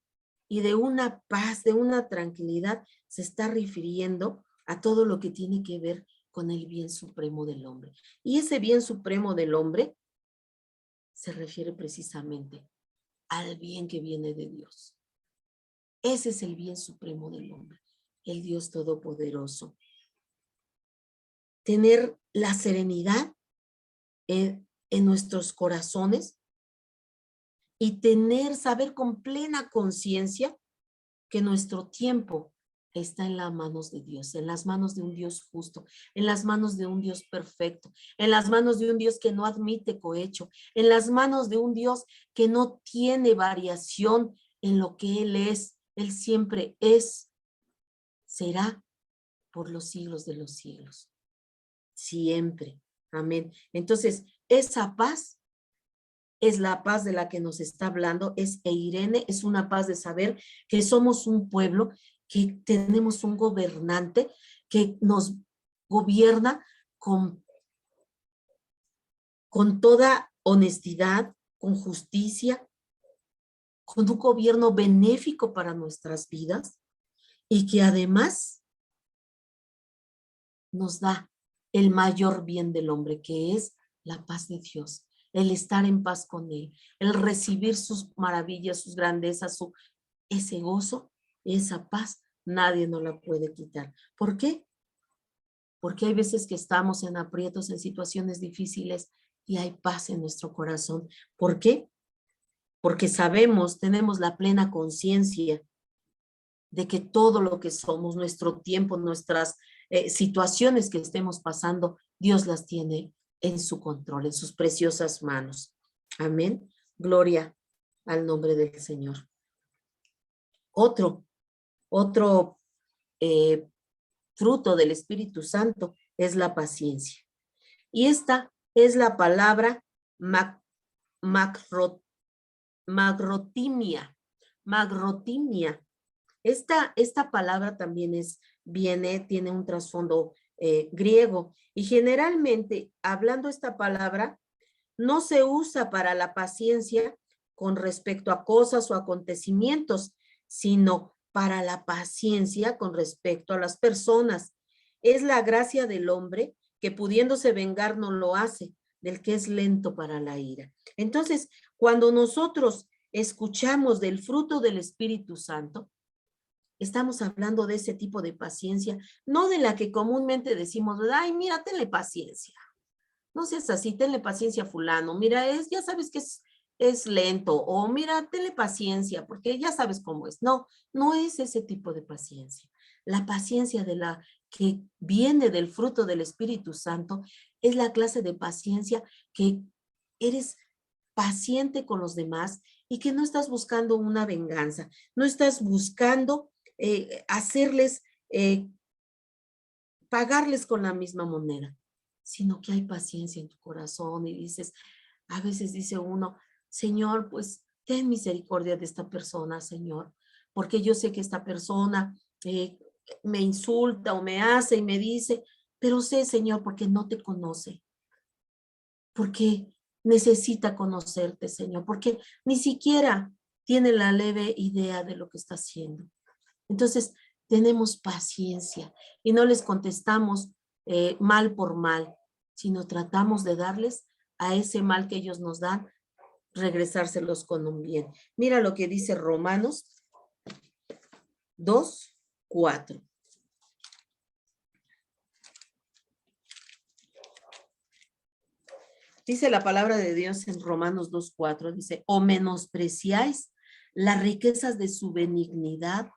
y de una paz, de una tranquilidad, se está refiriendo a todo lo que tiene que ver con el bien supremo del hombre. Y ese bien supremo del hombre se refiere precisamente al bien que viene de Dios. Ese es el bien supremo del hombre, el Dios todopoderoso. Tener la serenidad en nuestros corazones y saber con plena conciencia que nuestro tiempo está en las manos de Dios, en las manos de un Dios justo, en las manos de un Dios perfecto, en las manos de un Dios que no admite cohecho, en las manos de un Dios que no tiene variación en lo que Él es. Él siempre es, será por los siglos de los siglos. Siempre. Amén. Entonces, esa paz es la paz de la que nos está hablando, es eirene, es una paz de saber que somos un pueblo, que tenemos un gobernante que nos gobierna con toda honestidad, con justicia, con un gobierno benéfico para nuestras vidas y que además nos da el mayor bien del hombre, que es la paz de Dios, el estar en paz con Él, el recibir sus maravillas, sus grandezas, ese gozo, esa paz, nadie nos la puede quitar. ¿Por qué? Porque hay veces que estamos en aprietos, en situaciones difíciles y hay paz en nuestro corazón. ¿Por qué? Porque sabemos, tenemos la plena conciencia de que todo lo que somos, nuestro tiempo, nuestras situaciones que estemos pasando, Dios las tiene en su control, en sus preciosas manos. Amén. Gloria al nombre del Señor. Otro fruto del Espíritu Santo es la paciencia. Y esta es la palabra magrotimia. Magrotimia. Esta palabra también tiene un trasfondo griego y generalmente hablando esta palabra no se usa para la paciencia con respecto a cosas o acontecimientos, sino para la paciencia con respecto a las personas. Es la gracia del hombre que pudiéndose vengar no lo hace, del que es lento para la ira. Entonces, cuando nosotros escuchamos del fruto del Espíritu Santo, estamos hablando de ese tipo de paciencia, no de la que comúnmente decimos, ay, mira, tenle paciencia. No seas así, tenle paciencia a fulano. Mira, ya sabes que es lento. O mira, tenle paciencia, porque ya sabes cómo es. No, no es ese tipo de paciencia. La paciencia de la que viene del fruto del Espíritu Santo es la clase de paciencia que eres paciente con los demás y que no estás buscando una venganza. No estás buscando hacerles, pagarles con la misma moneda, sino que hay paciencia en tu corazón y dices, a veces dice uno, Señor, pues ten misericordia de esta persona, Señor, porque yo sé que esta persona me insulta o me hace y me dice, pero sé, Señor, porque no te conoce, porque necesita conocerte, Señor, porque ni siquiera tiene la leve idea de lo que está haciendo. Entonces, tenemos paciencia y no les contestamos mal por mal, sino tratamos de darles a ese mal que ellos nos dan, regresárselos con un bien. Mira lo que dice Romanos 2:4. Dice la palabra de Dios en Romanos 2:4, dice, o menospreciáis las riquezas de su benignidad,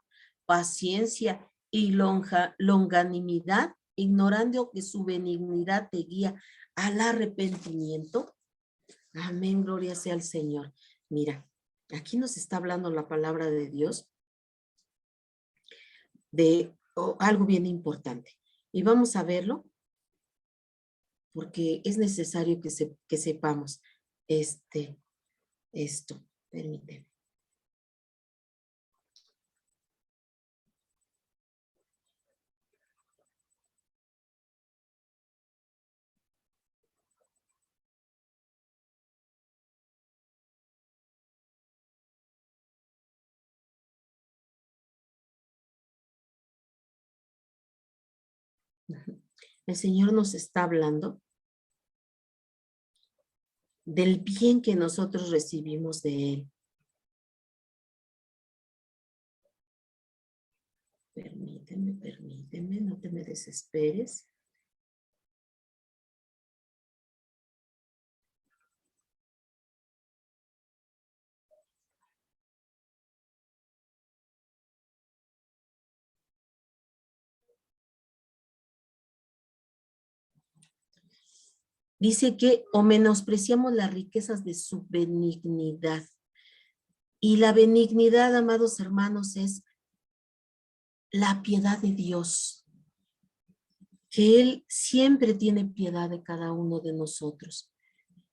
paciencia y longanimidad, ignorando que su benignidad te guía al arrepentimiento. Amén, gloria sea al Señor. Mira, aquí nos está hablando la palabra de Dios de algo bien importante. Y vamos a verlo porque es necesario que sepamos esto. Permíteme. El Señor nos está hablando del bien que nosotros recibimos de Él. Permíteme, no te me desesperes. Dice que o menospreciamos las riquezas de su benignidad. Y la benignidad, amados hermanos, es la piedad de Dios, que Él siempre tiene piedad de cada uno de nosotros.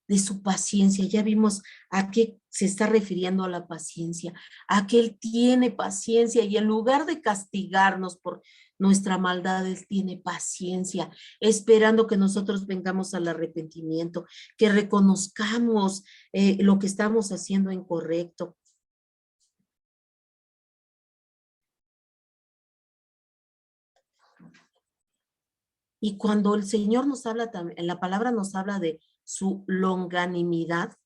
de su paciencia. Ya vimos a qué se está refiriendo a la paciencia, a que Él tiene paciencia y en lugar de castigarnos por nuestra maldad, Él tiene paciencia, esperando que nosotros vengamos al arrepentimiento, que reconozcamos lo que estamos haciendo incorrecto. Y cuando el Señor nos habla también, en la palabra nos habla de su longanimidad,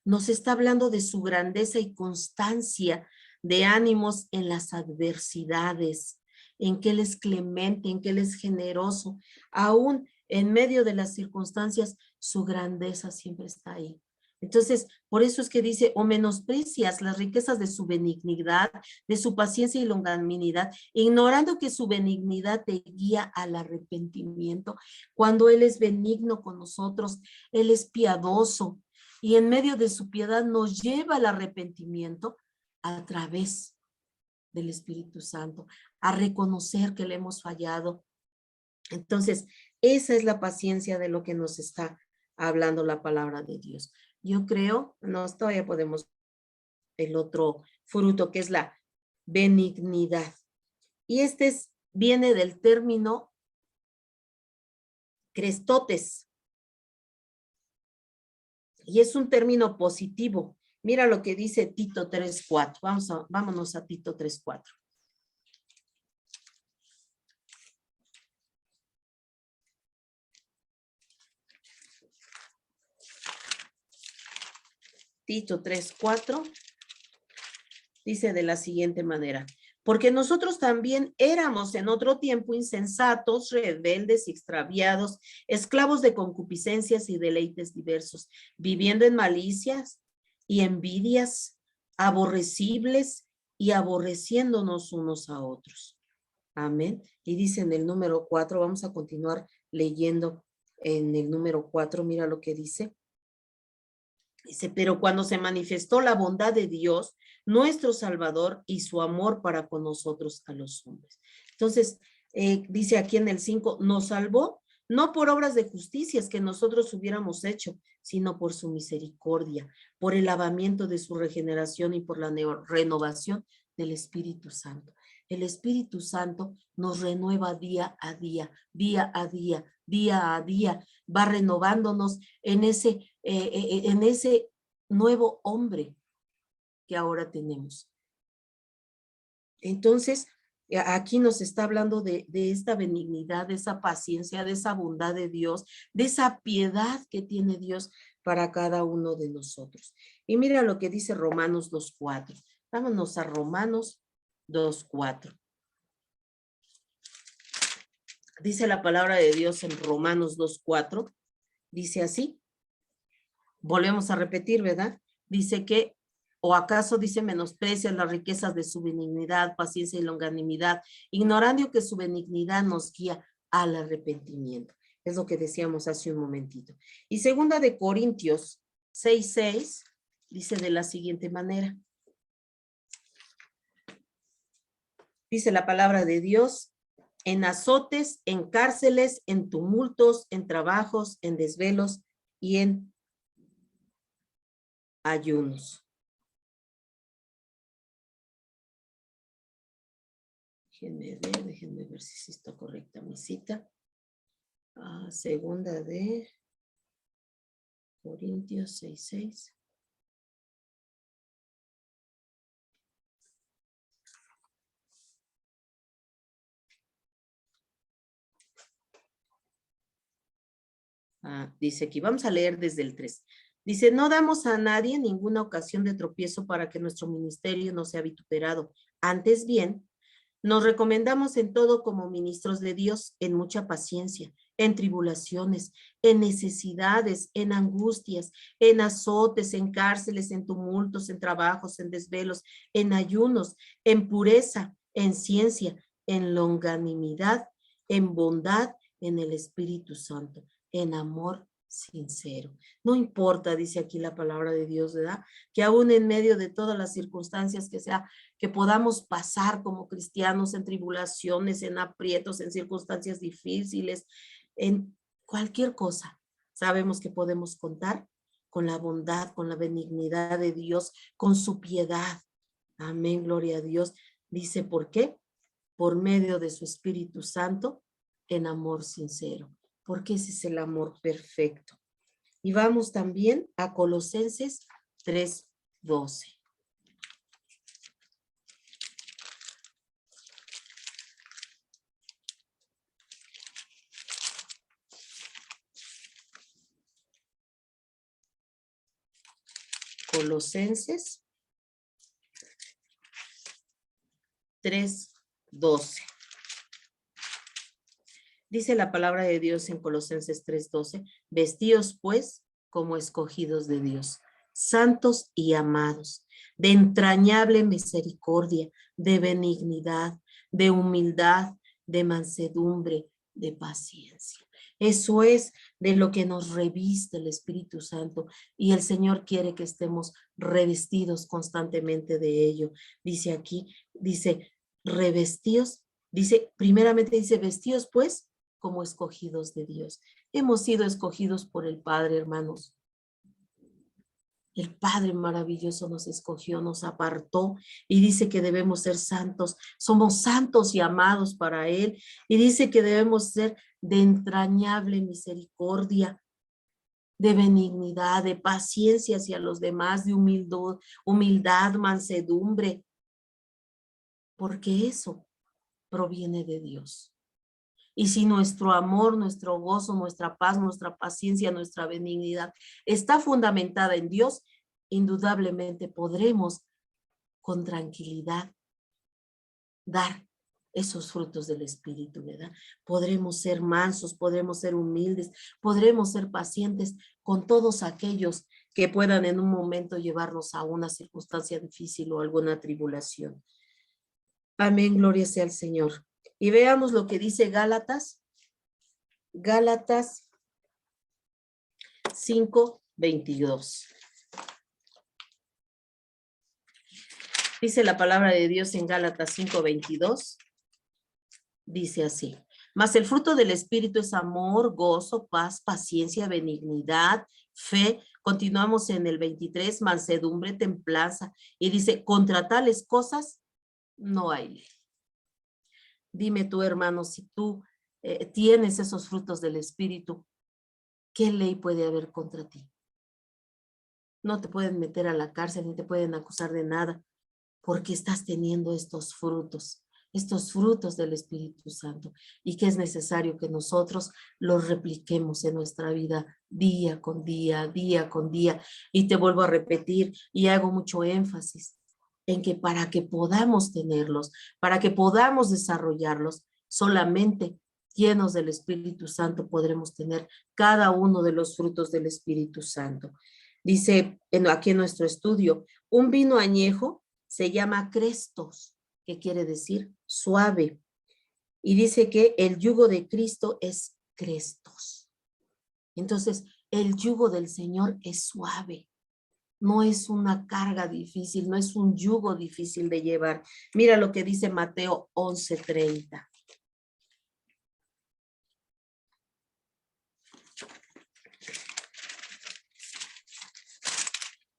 nos está hablando de su grandeza y constancia de ánimos en las adversidades, en que Él es clemente, en que Él es generoso. Aún en medio de las circunstancias, su grandeza siempre está ahí. Entonces, por eso es que dice, o menosprecias las riquezas de su benignidad, de su paciencia y longanimidad, ignorando que su benignidad te guía al arrepentimiento. Cuando Él es benigno con nosotros, Él es piadoso, y en medio de su piedad nos lleva al arrepentimiento a través del Espíritu Santo, a reconocer que le hemos fallado. Entonces, esa es la paciencia de lo que nos está hablando la palabra de Dios. Yo creo, todavía podemos el otro fruto que es la benignidad. Y viene del término crestotes. Y es un término positivo. Mira lo que dice Tito 3:4. Vámonos a Tito 3:4. Tito 3:4 dice de la siguiente manera: porque nosotros también éramos en otro tiempo insensatos, rebeldes y extraviados, esclavos de concupiscencias y deleites diversos, viviendo en malicias y envidias, aborrecibles y aborreciéndonos unos a otros. Amén. Y dice en el número 4, vamos a continuar leyendo en el número 4, mira lo que dice. Dice, pero cuando se manifestó la bondad de Dios, nuestro Salvador, y su amor para con nosotros a los hombres. Entonces, dice aquí en el 5, nos salvó no por obras de justicias que nosotros hubiéramos hecho, sino por su misericordia, por el lavamiento de su regeneración y por la renovación del Espíritu Santo. El Espíritu Santo nos renueva día a día, día a día, día a día, va renovándonos en ese nuevo hombre que ahora tenemos. Entonces, aquí nos está hablando de esta benignidad, de esa paciencia, de esa bondad de Dios, de esa piedad que tiene Dios para cada uno de nosotros. Y mira lo que dice Romanos 2:4. Vámonos a Romanos 2:4. Dice la palabra de Dios en Romanos 2:4. Dice así. Volvemos a repetir, ¿verdad? Dice que, o acaso dice, menosprecian las riquezas de su benignidad, paciencia y longanimidad, ignorando que su benignidad nos guía al arrepentimiento. Es lo que decíamos hace un momentito. Y segunda de Corintios 6:6 dice de la siguiente manera. Dice la palabra de Dios: en azotes, en cárceles, en tumultos, en trabajos, en desvelos y en ayunos. Déjenme ver si está correcta mi cita. Segunda de Corintios 6:6. Dice aquí, vamos a leer desde el 3. Dice, no damos a nadie ninguna ocasión de tropiezo para que nuestro ministerio no sea vituperado. Antes bien, nos recomendamos en todo como ministros de Dios, en mucha paciencia, en tribulaciones, en necesidades, en angustias, en azotes, en cárceles, en tumultos, en trabajos, en desvelos, en ayunos, en pureza, en ciencia, en longanimidad, en bondad, en el Espíritu Santo, en amor sincero. No importa, dice aquí la palabra de Dios, ¿verdad? Que aún en medio de todas las circunstancias que podamos pasar como cristianos en tribulaciones, en aprietos, en circunstancias difíciles, en cualquier cosa, sabemos que podemos contar con la bondad, con la benignidad de Dios, con su piedad. Amén, gloria a Dios. Dice, ¿por qué? Por medio de su Espíritu Santo en amor sincero, porque ese es el amor perfecto. Y vamos también a Colosenses 3:12. Colosenses 3:12. Dice la palabra de Dios en Colosenses 3:12, vestíos pues como escogidos de Dios, santos y amados, de entrañable misericordia, de benignidad, de humildad, de mansedumbre, de paciencia. Eso es de lo que nos reviste el Espíritu Santo y el Señor quiere que estemos revestidos constantemente de ello. Dice aquí, dice, revestidos, dice, primeramente dice, vestíos pues como escogidos de Dios. Hemos sido escogidos por el Padre, hermanos. El Padre maravilloso nos escogió, nos apartó y dice que debemos ser santos. Somos santos y amados para Él. Y dice que debemos ser de entrañable misericordia, de benignidad, de paciencia hacia los demás, de humildad, mansedumbre, porque eso proviene de Dios. Y si nuestro amor, nuestro gozo, nuestra paz, nuestra paciencia, nuestra benignidad está fundamentada en Dios, indudablemente podremos con tranquilidad dar esos frutos del Espíritu, ¿verdad? Podremos ser mansos, podremos ser humildes, podremos ser pacientes con todos aquellos que puedan en un momento llevarnos a una circunstancia difícil o alguna tribulación. Amén, gloria sea al Señor. Y veamos lo que dice Gálatas 5:22. Dice la palabra de Dios en Gálatas 5:22. Dice así: mas el fruto del Espíritu es amor, gozo, paz, paciencia, benignidad, fe. Continuamos en el 23, mansedumbre, templanza. Y dice, contra tales cosas no hay ley. Dime tú, hermano, si tú tienes esos frutos del Espíritu, ¿qué ley puede haber contra ti? No te pueden meter a la cárcel ni te pueden acusar de nada porque estás teniendo estos frutos del Espíritu Santo y que es necesario que nosotros los repliquemos en nuestra vida día con día, día con día. Y te vuelvo a repetir y hago mucho énfasis en que para que podamos tenerlos, para que podamos desarrollarlos, solamente llenos del Espíritu Santo podremos tener cada uno de los frutos del Espíritu Santo. Dice aquí en nuestro estudio, un vino añejo se llama Crestos, que quiere decir suave. Y dice que el yugo de Cristo es Crestos. Entonces, el yugo del Señor es suave. No es una carga difícil, no es un yugo difícil de llevar. Mira lo que dice Mateo 11:30.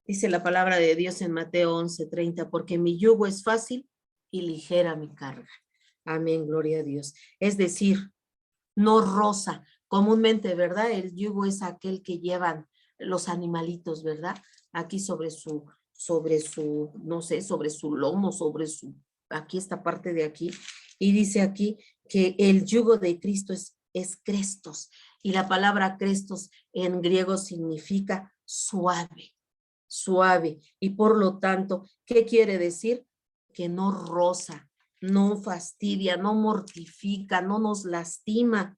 Dice la palabra de Dios en Mateo 11:30, porque mi yugo es fácil y ligera mi carga. Amén, gloria a Dios. Es decir, no roza. Comúnmente, ¿verdad? El yugo es aquel que llevan los animalitos, ¿verdad? Aquí sobre su, no sé, sobre su lomo, aquí esta parte de aquí. Y dice aquí que el yugo de Cristo es Crestos. Y la palabra Crestos en griego significa suave, suave. Y por lo tanto, ¿qué quiere decir? Que no roza, no fastidia, no mortifica, no nos lastima.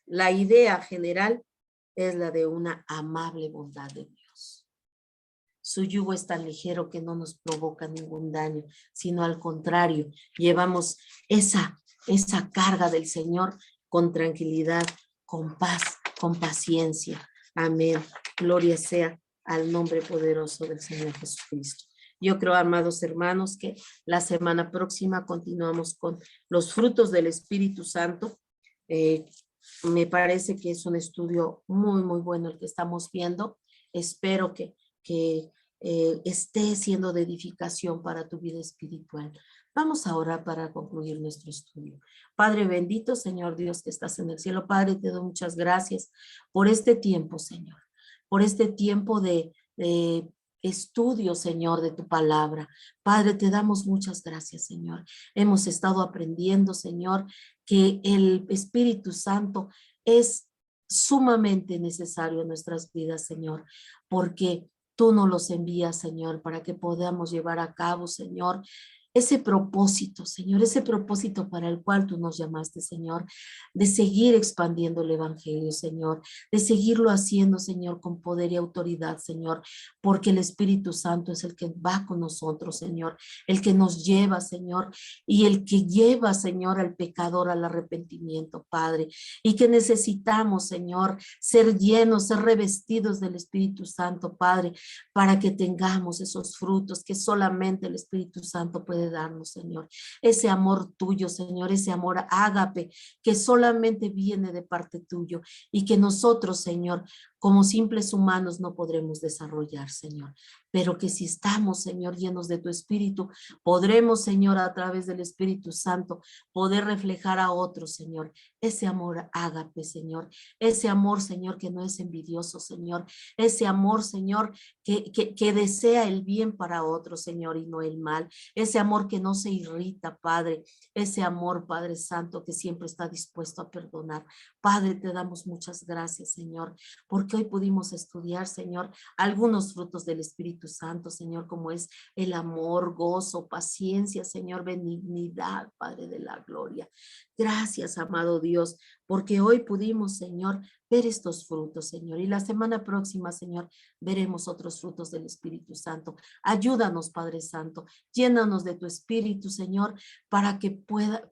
La idea general es la de una amable bondad de Dios. Su yugo es tan ligero que no nos provoca ningún daño, sino al contrario, llevamos esa carga del Señor con tranquilidad, con paz, con paciencia. Amén. Gloria sea al nombre poderoso del Señor Jesucristo. Yo creo, amados hermanos, que la semana próxima continuamos con los frutos del Espíritu Santo. Me parece que es un estudio muy, muy bueno el que estamos viendo espero que esté siendo de edificación para tu vida espiritual. Vamos a orar para concluir nuestro estudio. Padre bendito, Señor Dios que estás en el cielo, Padre, te doy muchas gracias por este tiempo, Señor, por este tiempo de estudio, Señor, de tu palabra. Padre, te damos muchas gracias, Señor. Hemos estado aprendiendo, Señor, que el Espíritu Santo es sumamente necesario en nuestras vidas, Señor, porque tú nos los envías, Señor, para que podamos llevar a cabo, Señor, ese propósito, Señor, ese propósito para el cual tú nos llamaste, Señor, de seguir expandiendo el evangelio, Señor, de seguirlo haciendo, Señor, con poder y autoridad, Señor, porque el Espíritu Santo es el que va con nosotros, Señor, el que nos lleva, Señor, y el que lleva, Señor, al pecador al arrepentimiento, Padre, y que necesitamos, Señor, ser llenos, ser revestidos del Espíritu Santo, Padre, para que tengamos esos frutos que solamente el Espíritu Santo puede darnos, Señor. Ese amor tuyo, Señor, ese amor ágape que solamente viene de parte tuyo y que nosotros, Señor, como simples humanos no podremos desarrollar, Señor, pero que si estamos, Señor, llenos de tu Espíritu, podremos, Señor, a través del Espíritu Santo, poder reflejar a otros, Señor, ese amor ágape, Señor, ese amor, Señor, que no es envidioso, Señor, ese amor, Señor, que desea el bien para otros, Señor, y no el mal, ese amor que no se irrita, Padre, ese amor, Padre Santo, que siempre está dispuesto a perdonar. Padre, te damos muchas gracias, Señor, porque hoy pudimos estudiar, Señor, algunos frutos del Espíritu Santo, Señor, como es el amor, gozo, paciencia, Señor, benignidad, Padre de la gloria. Gracias, amado Dios, porque hoy pudimos, Señor, ver estos frutos, Señor, y la semana próxima, Señor, veremos otros frutos del Espíritu Santo. Ayúdanos, Padre Santo, llénanos de tu Espíritu, Señor, para que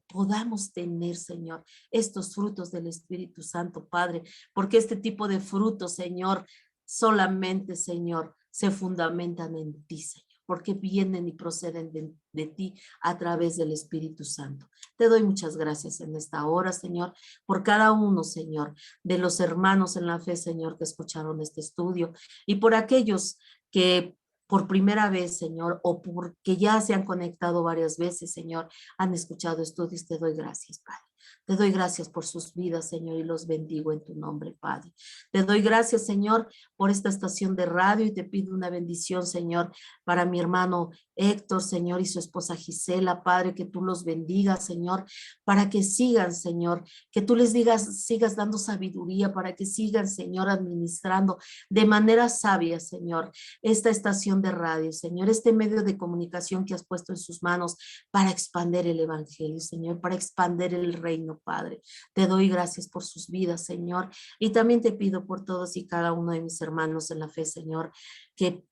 podamos tener, Señor, estos frutos del Espíritu Santo, Padre, porque este tipo de frutos, Señor, solamente, Señor, se fundamentan en ti, Señor, porque vienen y proceden de ti a través del Espíritu Santo. Te doy muchas gracias en esta hora, Señor, por cada uno, Señor, de los hermanos en la fe, Señor, que escucharon este estudio y por aquellos que por primera vez, Señor, o porque ya se han conectado varias veces, Señor, han escuchado estudios. Te doy gracias, Padre. Te doy gracias por sus vidas, Señor, y los bendigo en tu nombre, Padre. Te doy gracias, Señor, por esta estación de radio y te pido una bendición, Señor, para mi hermano Héctor, Señor, y su esposa Gisela, Padre, que tú los bendigas, Señor, para que sigan, Señor, que tú les digas, sigas dando sabiduría, para que sigan, Señor, administrando de manera sabia, Señor, esta estación de radio, Señor, este medio de comunicación que has puesto en sus manos para expandir el evangelio, Señor, para expandir el reino, Padre. Te doy gracias por sus vidas, Señor, y también te pido por todos y cada uno de mis hermanos en la fe, Señor, que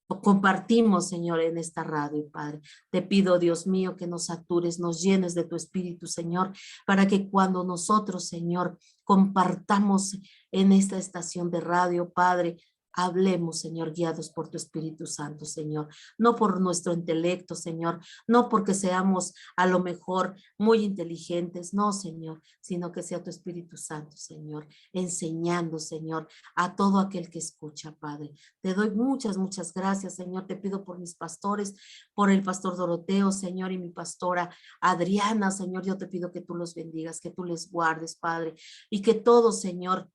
compartimos, Señor, en esta radio, Padre. Te pido, Dios mío, que nos satures, nos llenes de tu Espíritu, Señor, para que cuando nosotros, Señor, compartamos en esta estación de radio, Padre, hablemos, Señor, guiados por tu Espíritu Santo, Señor, no por nuestro intelecto, Señor, no porque seamos a lo mejor muy inteligentes, no, Señor, sino que sea tu Espíritu Santo, Señor, enseñando, Señor, a todo aquel que escucha, Padre. Te doy muchas, muchas gracias, Señor. Te pido por mis pastores, por el pastor Doroteo, Señor, y mi pastora Adriana, Señor. Yo te pido que tú los bendigas, que tú les guardes, Padre, y que todos, Señor,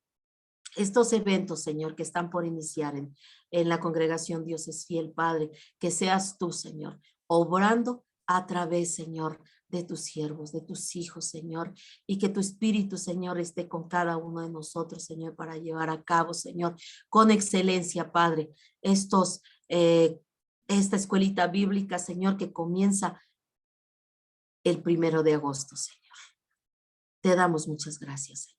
estos eventos, Señor, que están por iniciar en la congregación Dios es fiel, Padre, que seas tú, Señor, obrando a través, Señor, de tus siervos, de tus hijos, Señor, y que tu Espíritu, Señor, esté con cada uno de nosotros, Señor, para llevar a cabo, Señor, con excelencia, Padre, esta escuelita bíblica, Señor, que comienza el 1 de agosto, Señor. Te damos muchas gracias, Señor.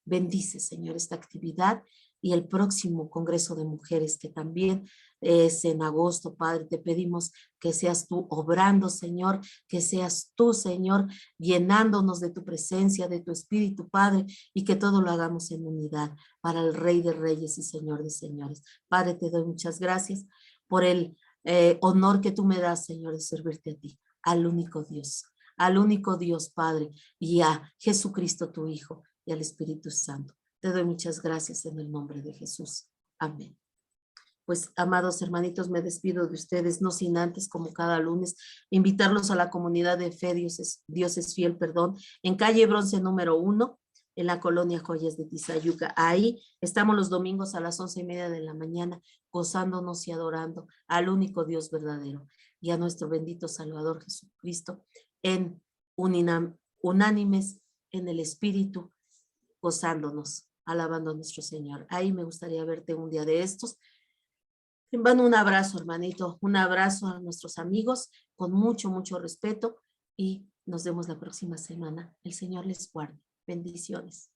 Bendice, Señor, esta actividad y el próximo Congreso de Mujeres que también es en agosto, Padre. Te pedimos que seas tú obrando, Señor, que seas tú, Señor, llenándonos de tu presencia, de tu Espíritu, Padre, y que todo lo hagamos en unidad para el Rey de Reyes y Señor de Señores. Padre, te doy muchas gracias por el honor que tú me das, Señor, de servirte a ti, al único Dios, Padre, y a Jesucristo, tu Hijo, y al Espíritu Santo. Te doy muchas gracias en el nombre de Jesús. Amén. Pues, amados hermanitos, me despido de ustedes, no sin antes, como cada lunes, invitarlos a la comunidad de fe, Dios es fiel, perdón, en calle Bronce número 1, en la colonia Joyas de Tizayuca. Ahí estamos los domingos a las 11:30 de la mañana, gozándonos y adorando al único Dios verdadero y a nuestro bendito Salvador Jesucristo en unánimes en el Espíritu, gozándonos, alabando a nuestro Señor. Ahí me gustaría verte un día de estos. En vano, un abrazo, hermanito, un abrazo a nuestros amigos con mucho, mucho respeto y nos vemos la próxima semana. El Señor les guarde. Bendiciones.